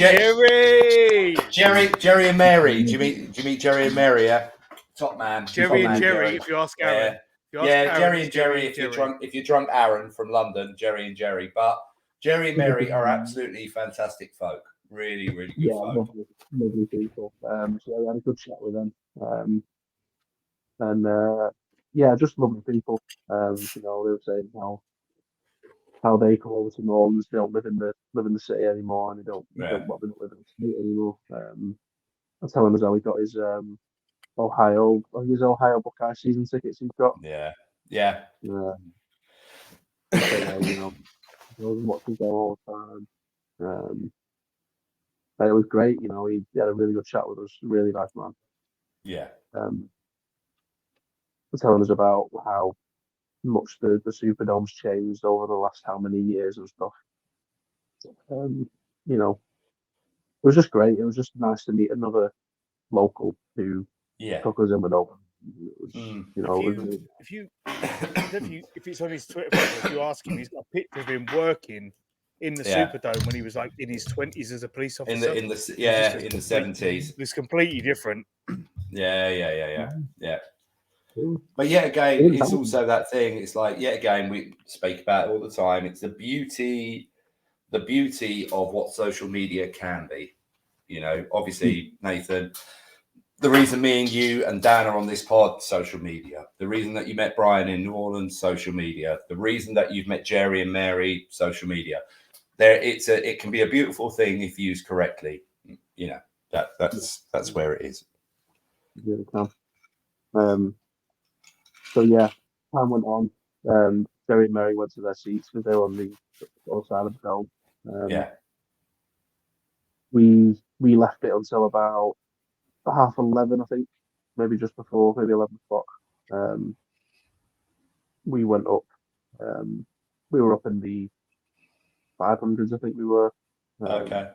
and Mary. Do you meet Jerry and Mary? Yeah, top man. Jerry and Jerry. If you ask Aaron. Jerry and Jerry. If you're drunk, Aaron from London, Jerry and Jerry. But Jerry and Mary are absolutely fantastic folk. Really, really good folk. Lovely people. So we had a good chat with them. Just lovely people. They were saying how they come over to Norlands, they don't live in the city anymore, and they don't want to live in the state anymore. I was telling him how he got his Ohio Buckeye season tickets he's got. Yeah. Watching them all the time. But it was great, he had a really good chat with us, really nice man. Yeah. Telling us about how much the Superdome's changed over the last how many years and stuff. It was just great. It was just nice to meet another local who took us in with open If it's on his Twitter profile, if you ask him, he's got a picture of him working in the Superdome when he was like in his 20s as a police officer. In the 70s. It's completely different. Yeah. But yet again, it's also that thing. It's like, yet again, we speak about it all the time. It's the beauty of what social media can be. You know, obviously, Nathan, the reason me and you and Dan are on this pod, social media. The reason that you met Brian in New Orleans, social media. The reason that you've met Jerry and Mary, social media. It can be a beautiful thing if used correctly. You know, that's where it is. Really can. So yeah, time went on. Jerry and Mary went to their seats because they were on the other side of the dome. We left it until about 11:30, I think, maybe just before, maybe 11 o'clock. We went up. We were up in the 500s, I think we were. Okay.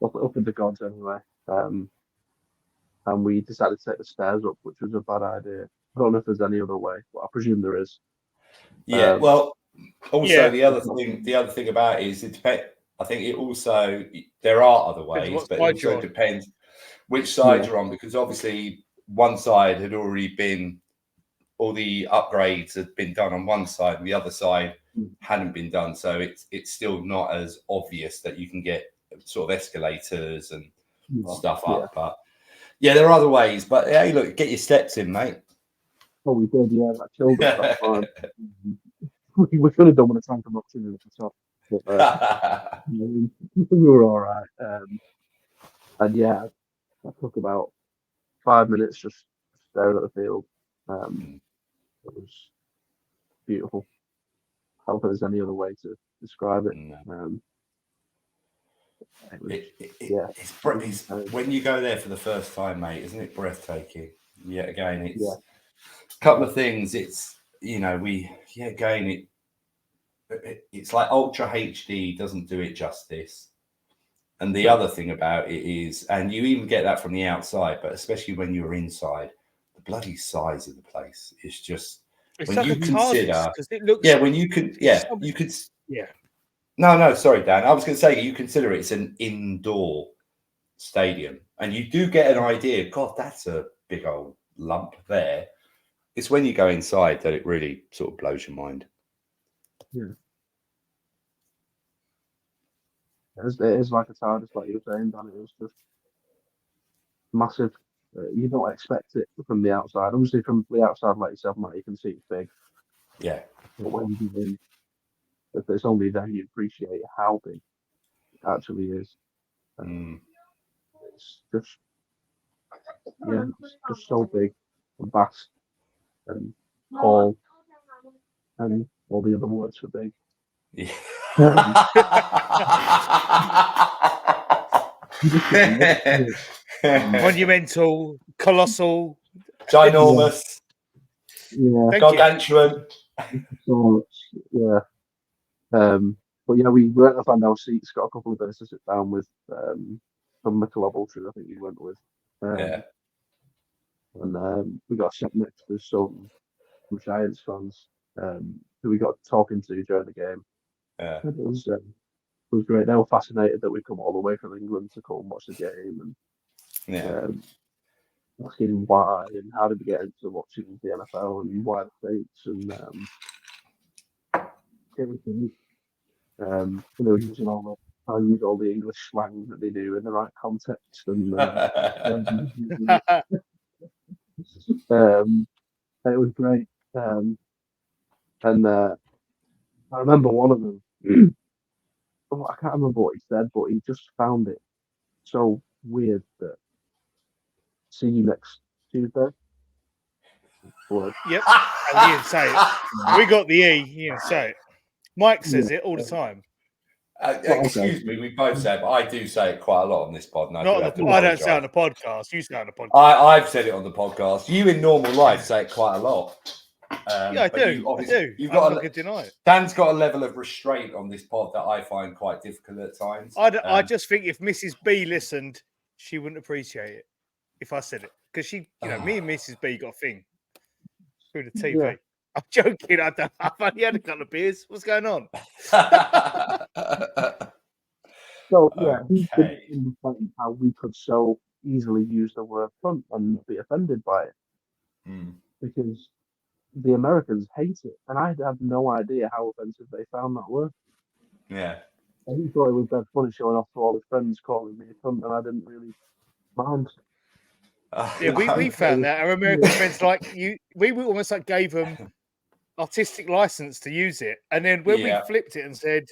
Up in the gods anyway. And we decided to take the stairs up, which was a bad idea. I don't know if there's any other way, but I presume there is. Yeah. Well, also the other thing about it is it depends. I think there are other ways, but it also depends which side you're on, because obviously one side had already been, all the upgrades had been done on one side, and the other side hadn't been done. So it's still not as obvious that you can get sort of escalators and stuff up. But yeah, there are other ways. But hey, look, get your steps in, mate. Oh, we did, yeah. That killed us. That's fine. We could have done with a tank of oxygen at the top. But, we were all right. And yeah, that took about 5 minutes just staring at the field. It was beautiful. I don't think there's any other way to describe it. It's when you go there for the first time, mate, isn't it breathtaking? Yet again, it's a couple of things. It's, you know, it's like Ultra HD doesn't do it justice. And the other thing about it is, and you even get that from the outside, but especially when you're inside, the bloody size of the place is just, it's when like you consider, it looks, you could. No, sorry, Dan. I was going to say, you consider it's an indoor stadium, and you do get an idea. God, that's a big old lump there. It's when you go inside that it really sort of blows your mind. Yeah. It is like a TARDIS, like you were saying, Dan. It was just massive. You don't expect it from the outside. Obviously, from the outside, like yourself, Matt, you can see it's big. Yeah. But when you get in, if it's only then you appreciate how big it actually is. It's just, it's just so big and vast and tall and all the other words for big. Yeah. Monumental, colossal, ginormous, gargantuan. So, yeah. But yeah, we went to find our seats, got a couple of bits to sit down with, some Michelob Ultra, I think we went with. And we got sat next to some Giants fans who we got talking to during the game. And it was great. They were fascinated that we come all the way from England to come watch the game, and asking why and how did we get into watching the NFL and why the States and everything. They were using all the English slang that they do in the right context, and it was great. And I remember one of them. I can't remember what he said, but he just found it so weird that see you next Tuesday. Yep. And you didn't say it. We got the E. You didn't say it. Mike says it all the time. Excuse me, we both say it, but I do say it quite a lot on this pod. I don't say it on the podcast. You say it on the podcast. I've said it on the podcast. You in normal life say it quite a lot. I do. I do. You've got I'm not going to deny it. Dan's got a level of restraint on this pod that I find quite difficult at times. I just think if Mrs. B listened, she wouldn't appreciate it if I said it. because she, me and Mrs. B got a thing through the TV. Yeah. I'm joking. I've only had a couple of beers. What's going on? So yeah, he's been Okay. indicating how we could so easily use the word cunt and not be offended by it because the Americans hate it, and I have no idea how offensive they found that word. Yeah. And he thought it was dead funny showing off to all his friends calling me a cunt, and I didn't really mind. Yeah, we found that our American friends we almost like gave them artistic license to use it, and then when we flipped it and said,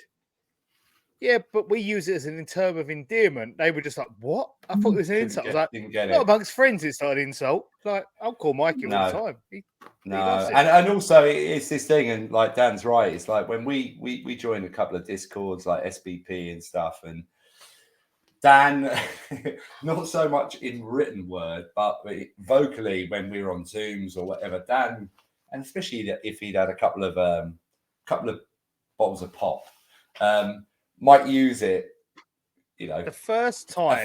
"Yeah, but we use it as an term of endearment," they were just like, "What? I thought it was an insult." I was like, didn't get "Not it. amongst friends, it's not an insult. Like I'll call Mikey all the time. He loves it." And also it's this thing, and like Dan's right. It's like when we joined a couple of Discords like SBP and stuff, and Dan, not so much in written word, but vocally when we were on Zooms or whatever, Dan, and especially if he'd had a couple of bottles of pop, might use it. The first time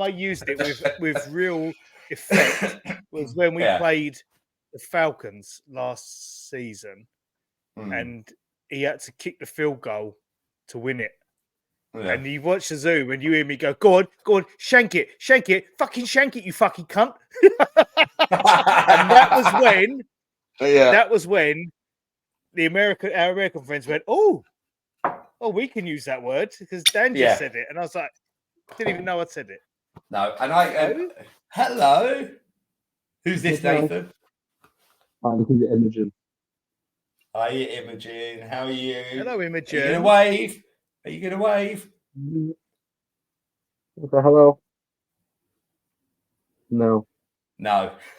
I used it with real effect was when we played the Falcons last season, and he had to kick the field goal to win it. Yeah. And you watch the Zoom and you hear me go on, shank it, fucking shank it, you fucking cunt. And that was when our American friends went, oh, we can use that word because Dan just said it. And I was like, didn't even know I'd said it. No, and hello. Who's this, Nathan? This is Imogen. Hi, Imogen. How are you? Hello, Imogen. Are you going to wave? Okay, hello. No.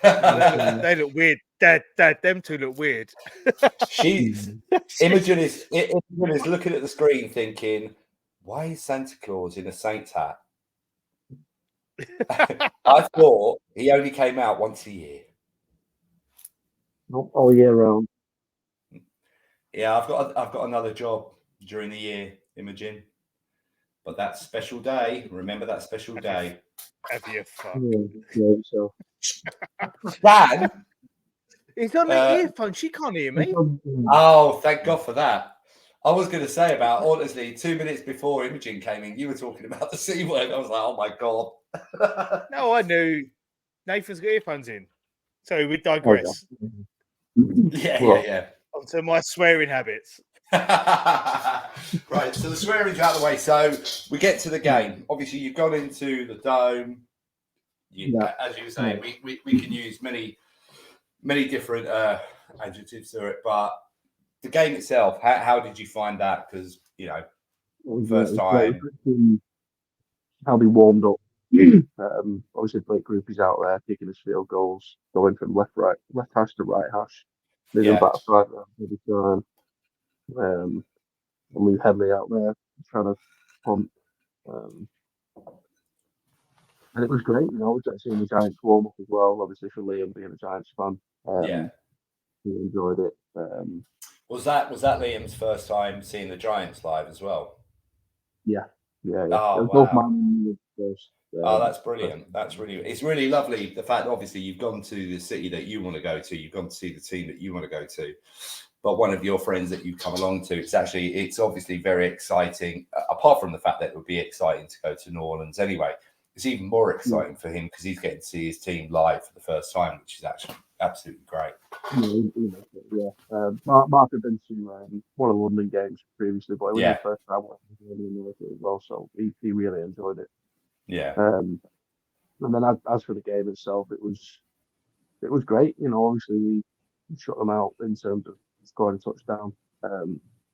They look weird. Dad, them two look weird. Imogen is looking at the screen thinking, why is Santa Claus in a Saints hat? I thought he only came out once a year. Not all year round. Yeah, I've got another job during the year, Imogen. But that special day, remember that special day. Have you fuck? So. Dan, he's on the earphone. She can't hear me. Oh, thank God for that. I was going to say about, honestly, 2 minutes before Imogen came in, you were talking about the C word. I was like, oh my God. No, I knew. Nathan's got earphones in. So we digress. Yeah. Onto my swearing habits. Right, so the swearing's out of the way. So we get to the game. Obviously, you've gone into the dome. As you say, we can use many different adjectives to it, but the game itself, how did you find that? Because first time, how they warmed up. Obviously, Blake Groupies out there kicking his field goals, going from left hash to right hash. They do about a 5 round every time. And Lou Headley out there trying to punt. And it was great, we got seeing the Giants warm up as well, obviously for Liam being a Giants fan. He enjoyed it. Was that Liam's first time seeing the Giants live as well? Yeah. Oh, both mine first. That's brilliant. It's really lovely. The fact, obviously, you've gone to the city that you want to go to. You've gone to see the team that you want to go to. But one of your friends that you've come along to, it's obviously very exciting. Apart from the fact that it would be exciting to go to New Orleans anyway, it's even more exciting for him because he's getting to see his team live for the first time, which is actually absolutely great. Mark had been to one of the London games previously, but it was the first time watching it as well, so he really enjoyed it. Yeah. And then as for the game itself, it was great. Obviously we shut them out in terms of scoring a touchdown.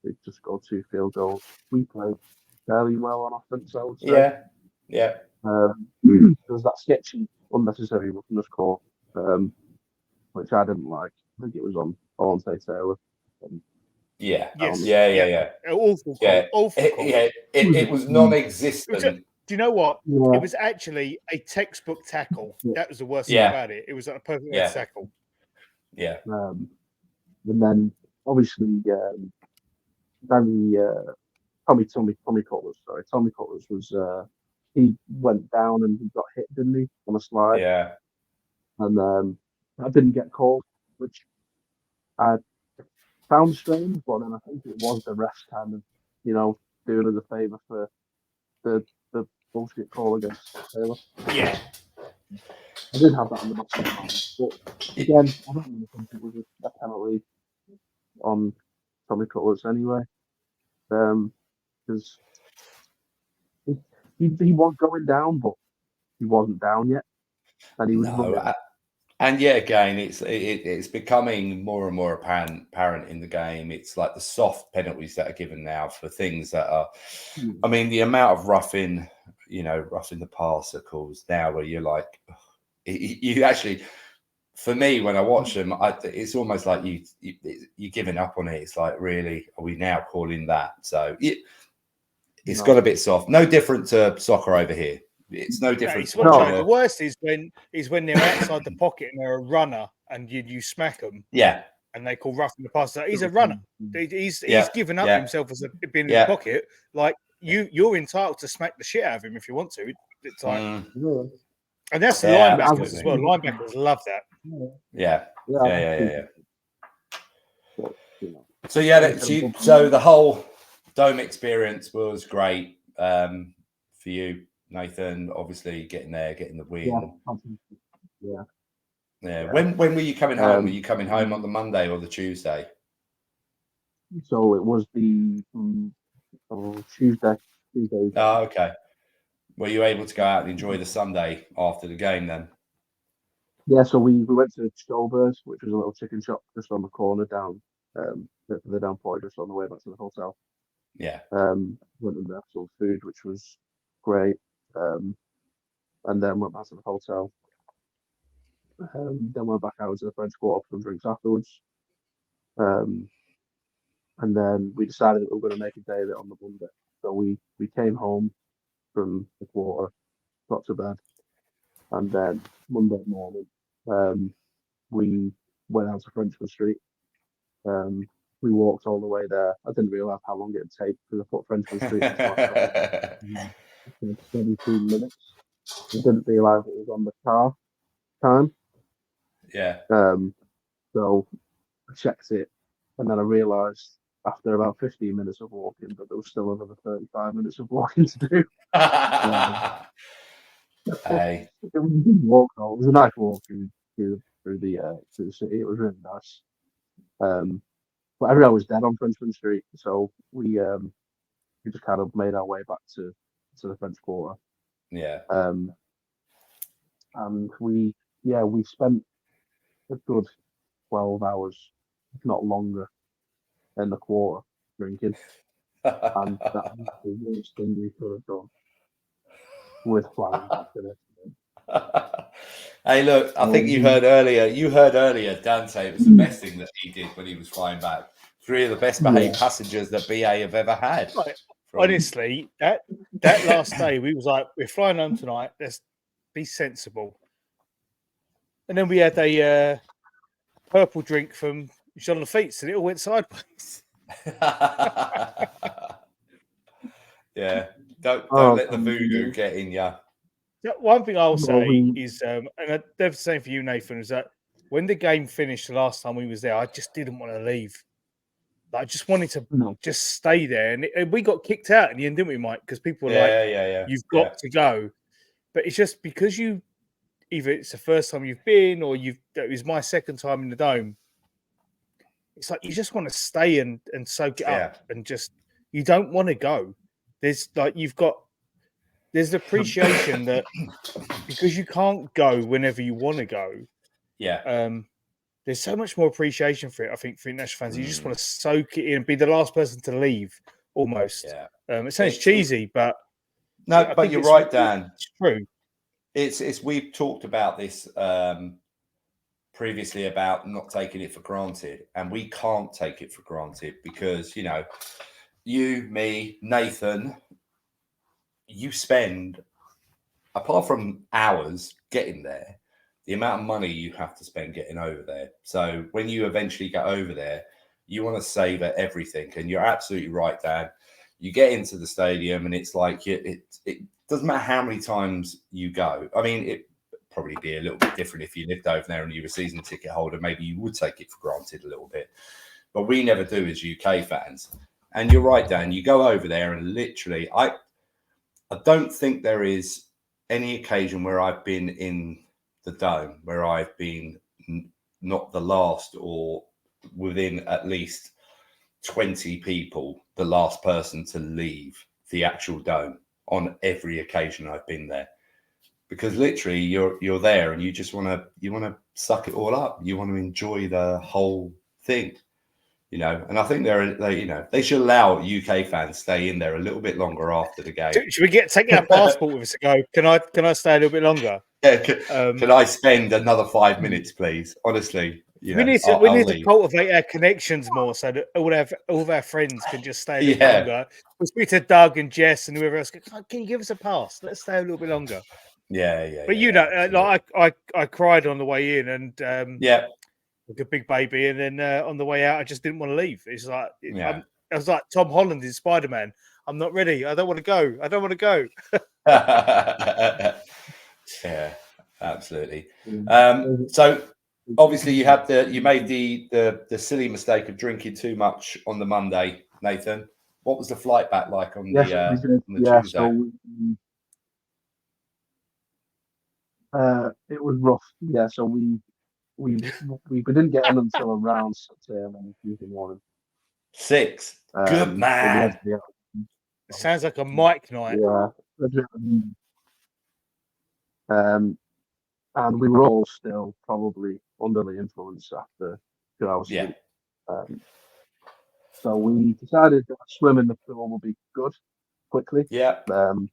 They just got 2 field goals. We played fairly well on offense, I would say. Yeah. There was that sketchy, unnecessary roughness call, which I didn't like. I think it was on Alontae Taylor. Yeah. Awful call. Awful call. It was non-existent. Do you know what? Yeah. It was actually a textbook tackle. That was the worst thing about it. It was like a perfect tackle. Yeah. And then obviously Tommy Cutlers was he went down and he got hit, didn't he, on a slide? Yeah. And I didn't get called, which I found strange, but then I think it was the refs kind of, doing us a favour for the bullshit call against Taylor. Yeah. I did have that in the back of my mind, but again, I don't really think it was a penalty on Tommy Cutler's anyway, because he was going down, but he wasn't down yet, and he was running. And yeah, again, it's becoming more and more apparent in the game. It's like the soft penalties that are given now for things that are, I mean, the amount of roughing the passer calls now, where you're like, you actually, for me, when I watch them, it's almost like you're giving up on it. It's like, really, are we now calling that? So it's got a bit soft. No different to soccer over here. It's no different. The worst is when they're outside the pocket and they're a runner and you smack them. Yeah. And they call roughing the passer. He's a runner. He's given up himself as being in the pocket. Like you're entitled to smack the shit out of him if you want to. It's like, and that's the linebackers as well. Linebackers love that. Yeah. So the whole dome experience was great for you, Nathan. Obviously, getting there, getting the win. Yeah. When were you coming home? Were you coming home on the Monday or the Tuesday? So it was the Tuesday. Oh, okay. Were you able to go out and enjoy the Sunday after the game then? Yeah, so we went to Stolber's, which was a little chicken shop just on the corner down the down point, just on the way back to the hotel. Yeah. Went and had some food, which was great. And then went back to the hotel. Then went back out to the French Quarter for some drinks afterwards. And then we decided that we were going to make a day of it on the Monday. So we came home from the Quarter, got to bed, and then Monday morning we went out to Frenchman Street. We walked all the way there. I didn't realise how long it would take because I put Frenchman Street for 22 minutes. I didn't realise it was on the car time. Yeah. So I checked it, and then I realised after about 15 minutes of walking that there was still another 35 minutes of walking to do. Hey. It was a good walk though. It was a nice walk through the city. It was really nice. But everyone was dead on Frenchman Street, so we just kind of made our way back to the French Quarter. Yeah. And we spent a good 12 hours, if not longer, in the Quarter drinking, and that was the worst thing we could have done with flying back to it. Hey, look, I think you heard earlier, Dante, it was the best thing that he did when he was flying back. 3 of the best behaved passengers that BA have ever had. Right. Honestly, that last day, we was like, we're flying home tonight. Let's be sensible. And then we had a purple drink from Jean Lafitte's, and it all went sideways. Yeah, don't let the voodoo get in you. One thing I will say is, and that's the same for you, Nathan, is that when the game finished the last time we was there, I just didn't want to leave. Like, I just wanted to just stay there, and we got kicked out in the end, didn't we, Mike? Because people were you've got to go. But it's just because either it's the first time you've been, or it was my second time in the Dome. It's like you just want to stay and soak it up, and just you don't want to go. There's an appreciation that because you can't go whenever you want to go. Yeah. There's so much more appreciation for it, I think, for international fans. You just want to soak it in and be the last person to leave, almost. Yeah. It sounds cheesy, but no, but you're right, Dan. It's true. It's we've talked about this previously about not taking it for granted, and we can't take it for granted because you, me, Nathan, you spend, apart from hours getting there, the amount of money you have to spend getting over there. So when you eventually get over there, you want to savor everything. And you're absolutely right, Dan. You get into the stadium and it's like doesn't matter how many times you go. I mean, it probably be a little bit different if you lived over there and you were a season ticket holder. Maybe you would take it for granted a little bit, but we never do as UK fans. And you're right, Dan. You go over there and literally, I don't think there is any occasion where I've been in the Dome where I've been not the last or within at least 20 people, the last person to leave the actual Dome on every occasion I've been there. Because literally you're there and you just want to suck it all up. You want to enjoy the whole thing. You know, and I think they should allow UK fans stay in there a little bit longer after the game. Should we take our passport with us to go? Can I stay a little bit longer? Yeah, can I spend another 5 minutes, please? Honestly, we need to cultivate our connections more so that all of our friends can just stay a little bit longer. We'll speak to Doug and Jess and whoever else. Can you give us a pass? Let's stay a little bit longer. Yeah. But I cried on the way in and like a big baby, and then on the way out, I just didn't want to leave. It's like I was like Tom Holland in Spider-Man. I'm not ready. I don't want to go. I don't want to go. Yeah, absolutely. So obviously you made the silly mistake of drinking too much on the Monday, Nathan. What was the flight back like on the Tuesday? So it was rough. Yeah, so we didn't get in until around 6 a.m. on Tuesday morning. 6. Good man. It sounds like a Mike night. Yeah. And we were all still probably under the influence after 2 hours sleep. So we decided that a swim in the pool would be good quickly. Yeah. Around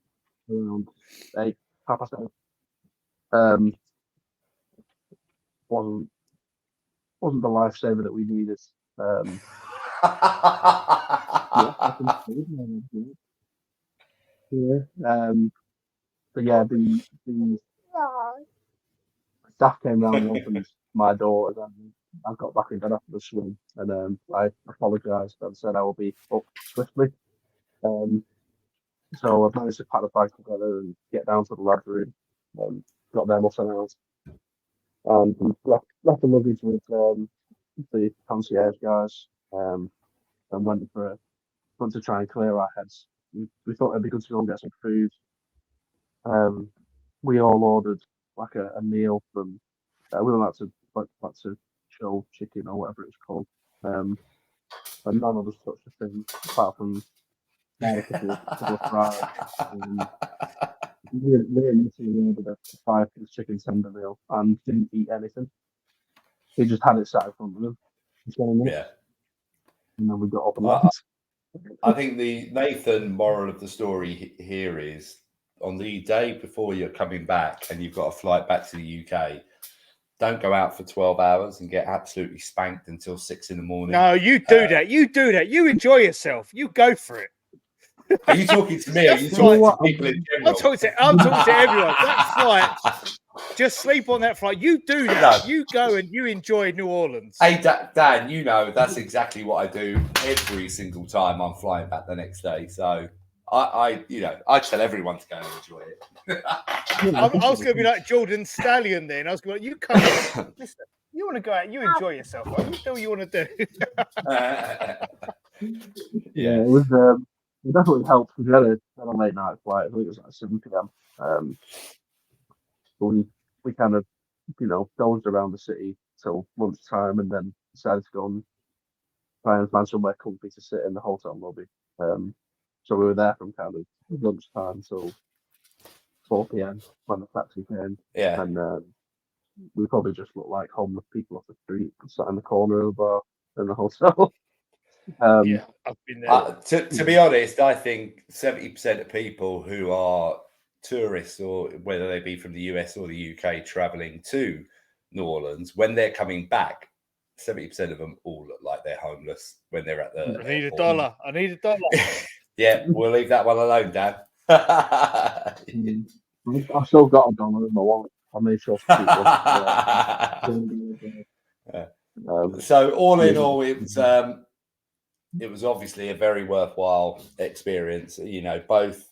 8, 8:30. Wasn't the lifesaver that we needed. But yeah, the staff came round and opened my door, and I got back in bed after the swim, and I apologised and said I will be up swiftly. So I managed to pack the bag together and get down to the lab room, got them off and out, and left the luggage with the concierge guys, and went to try and clear our heads. We thought it'd be good to go and get some food. We all ordered like a meal from. We went out to show chicken or whatever it's called, and none of us touched a thing apart from a couple of fries. We ordered a 5-piece chicken tender meal and didn't eat anything. He just had it sat in front of him. Yeah. And then we got up and left. I think the Nathan moral of the story here is on the day before you're coming back and you've got a flight back to the UK, don't go out for 12 hours and get absolutely spanked until 6 in the morning. No, you do that. You do that. You enjoy yourself. You go for it. Are you talking to me? Or are you talking to people in general? I'm talking to everyone. That flight, just sleep on that flight. You do that. No. You go and you enjoy New Orleans. Hey, Dan, you know that's exactly what I do every single time I'm flying back the next day. So I tell everyone to go and enjoy it. I was going to be like Jordan Stallion then. I was going, you come on, listen, you want to go out, you enjoy yourself. You do what you want to do. Yeah, it was. It definitely helped. We had a late night flight. I think it was like 7 p.m. But we kind of, dozed around the city till lunchtime, and then decided to go and try and find somewhere comfy to sit in the hotel lobby. So we were there from kind of lunchtime till 4 p.m. when the taxi came. Yeah. And we probably just looked like homeless people off the street, sat in the corner of the bar in the hotel. Yeah, I've been there. To be honest, I think 70% of people who are tourists, or whether they be from the US or the UK, traveling to New Orleans, when they're coming back, 70% of them all look like they're homeless when they're at the. I need a dollar. I need a dollar. Yeah, we'll leave that one alone, Dan. I've still got a dollar in my wallet. I made sure to keep it. So all in all, it was obviously a very worthwhile experience. Both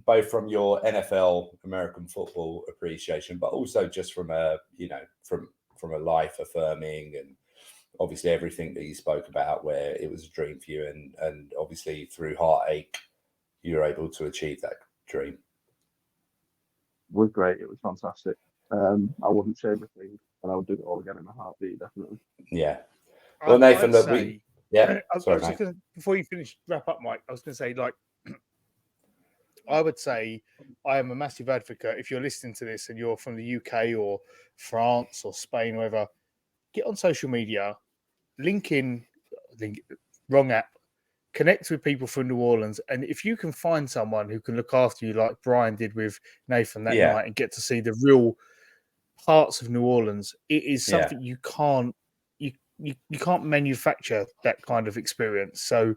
both from your NFL American football appreciation, but also just from a from a life affirming, and obviously everything that you spoke about, where it was a dream for you, and obviously through heartache you were able to achieve that dream. It was great. It was fantastic. I wouldn't change a thing, and I would do it all again in a heartbeat, definitely. Yeah. Well, Nathan, look, sorry, mate. Before you finish, wrap up, Mike, I was going to say, like, I would say I am a massive advocate. If you're listening to this and you're from the UK or France or Spain, or wherever, get on social media, wrong app, connect with people from New Orleans. And if you can find someone who can look after you, like Brian did with Nathan that night, and get to see the real parts of New Orleans, it is something you can't manufacture that kind of experience. So,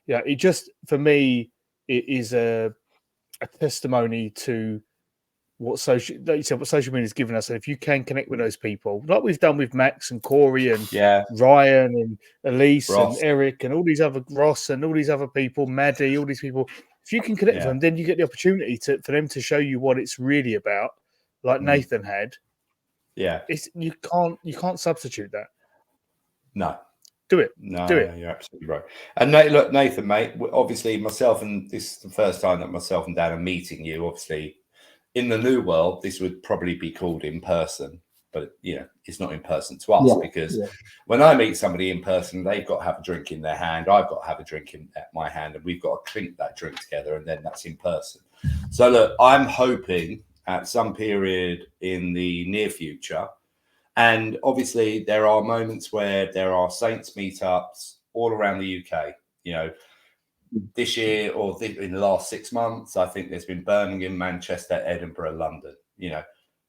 yeah, it just, for me, it is a testimony to what social media has given us. And if you can connect with those people, like we've done with Max and Corey and Ryan and Elise Ross and Eric and all these other Ross and all these other people, Maddie, all these people, if you can connect with them, then you get the opportunity for them to show you what it's really about, like Nathan had. Yeah, you can't substitute that. No. Do it. No, do it. You're absolutely right. And look, Nathan, mate, obviously myself, and this is the first time that myself and Dan are meeting you. Obviously, in the new world, this would probably be called in person, but it's not in person to us because when I meet somebody in person, they've got to have a drink in their hand. I've got to have a drink in my hand, and we've got to clink that drink together, and then that's in person. So look, I'm hoping at some period in the near future. And obviously, there are moments where there are Saints meetups all around the UK. This year or in the last 6 months, I think there's been Birmingham, Manchester, Edinburgh, London.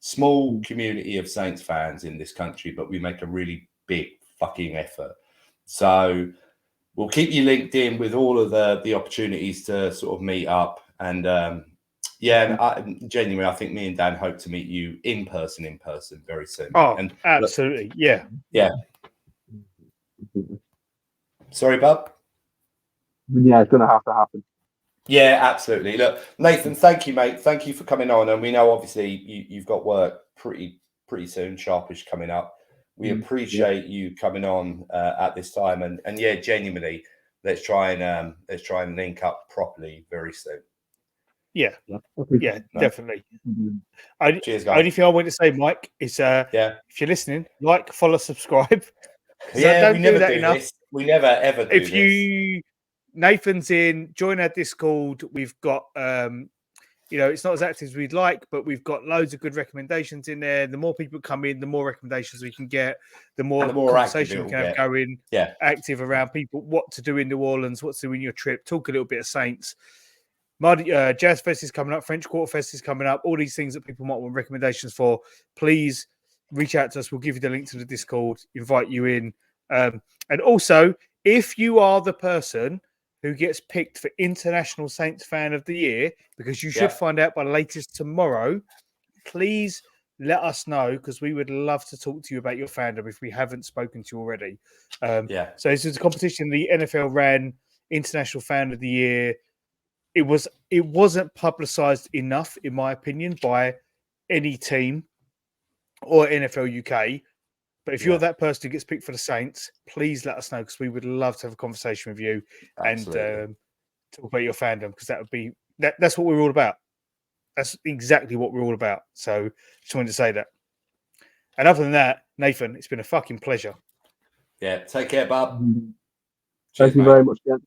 Small community of Saints fans in this country, but we make a really big fucking effort. So we'll keep you linked in with all of the opportunities to sort of meet up. And genuinely, I think me and Dan hope to meet you in person very soon. Oh, and absolutely. Look, yeah. Sorry, Bub? Yeah, it's going to have to happen. Yeah, absolutely. Look, Nathan, thank you, mate. Thank you for coming on. And we know, obviously, you've got work pretty soon, sharpish coming up. We appreciate you coming on at this time. And genuinely, let's try and link up properly very soon. Yeah, definitely. Cheers, guys. Only thing I want to say, Mike, is if you're listening, like, follow, subscribe. Yeah, we never do enough. This. We never ever do this. Nathan's in, join our Discord. We've got it's not as active as we'd like, but we've got loads of good recommendations in there. The more people come in, the more recommendations we can get, the more conversation we can have going. Yeah, active around people, what to do in New Orleans, what to do in your trip, talk a little bit of Saints. Jazz Fest is coming up, French Quarter Fest is coming up, all these things that people might want recommendations for. Please reach out to us. We'll give you the link to the Discord, invite you in. And also, if you are the person who gets picked for International Saints Fan of the Year, because you should find out by the latest tomorrow, please let us know, because we would love to talk to you about your fandom if we haven't spoken to you already. So this is a competition the NFL ran, International Fan of the Year. It wasn't publicized enough, in my opinion, by any team or NFL UK. But if you're that person who gets picked for the Saints, please let us know, because we would love to have a conversation with you and talk about your fandom, because that's what we're all about. That's exactly what we're all about. So just wanted to say that. And other than that, Nathan, it's been a fucking pleasure. Yeah, take care, Bob. Thank you very much, Jen.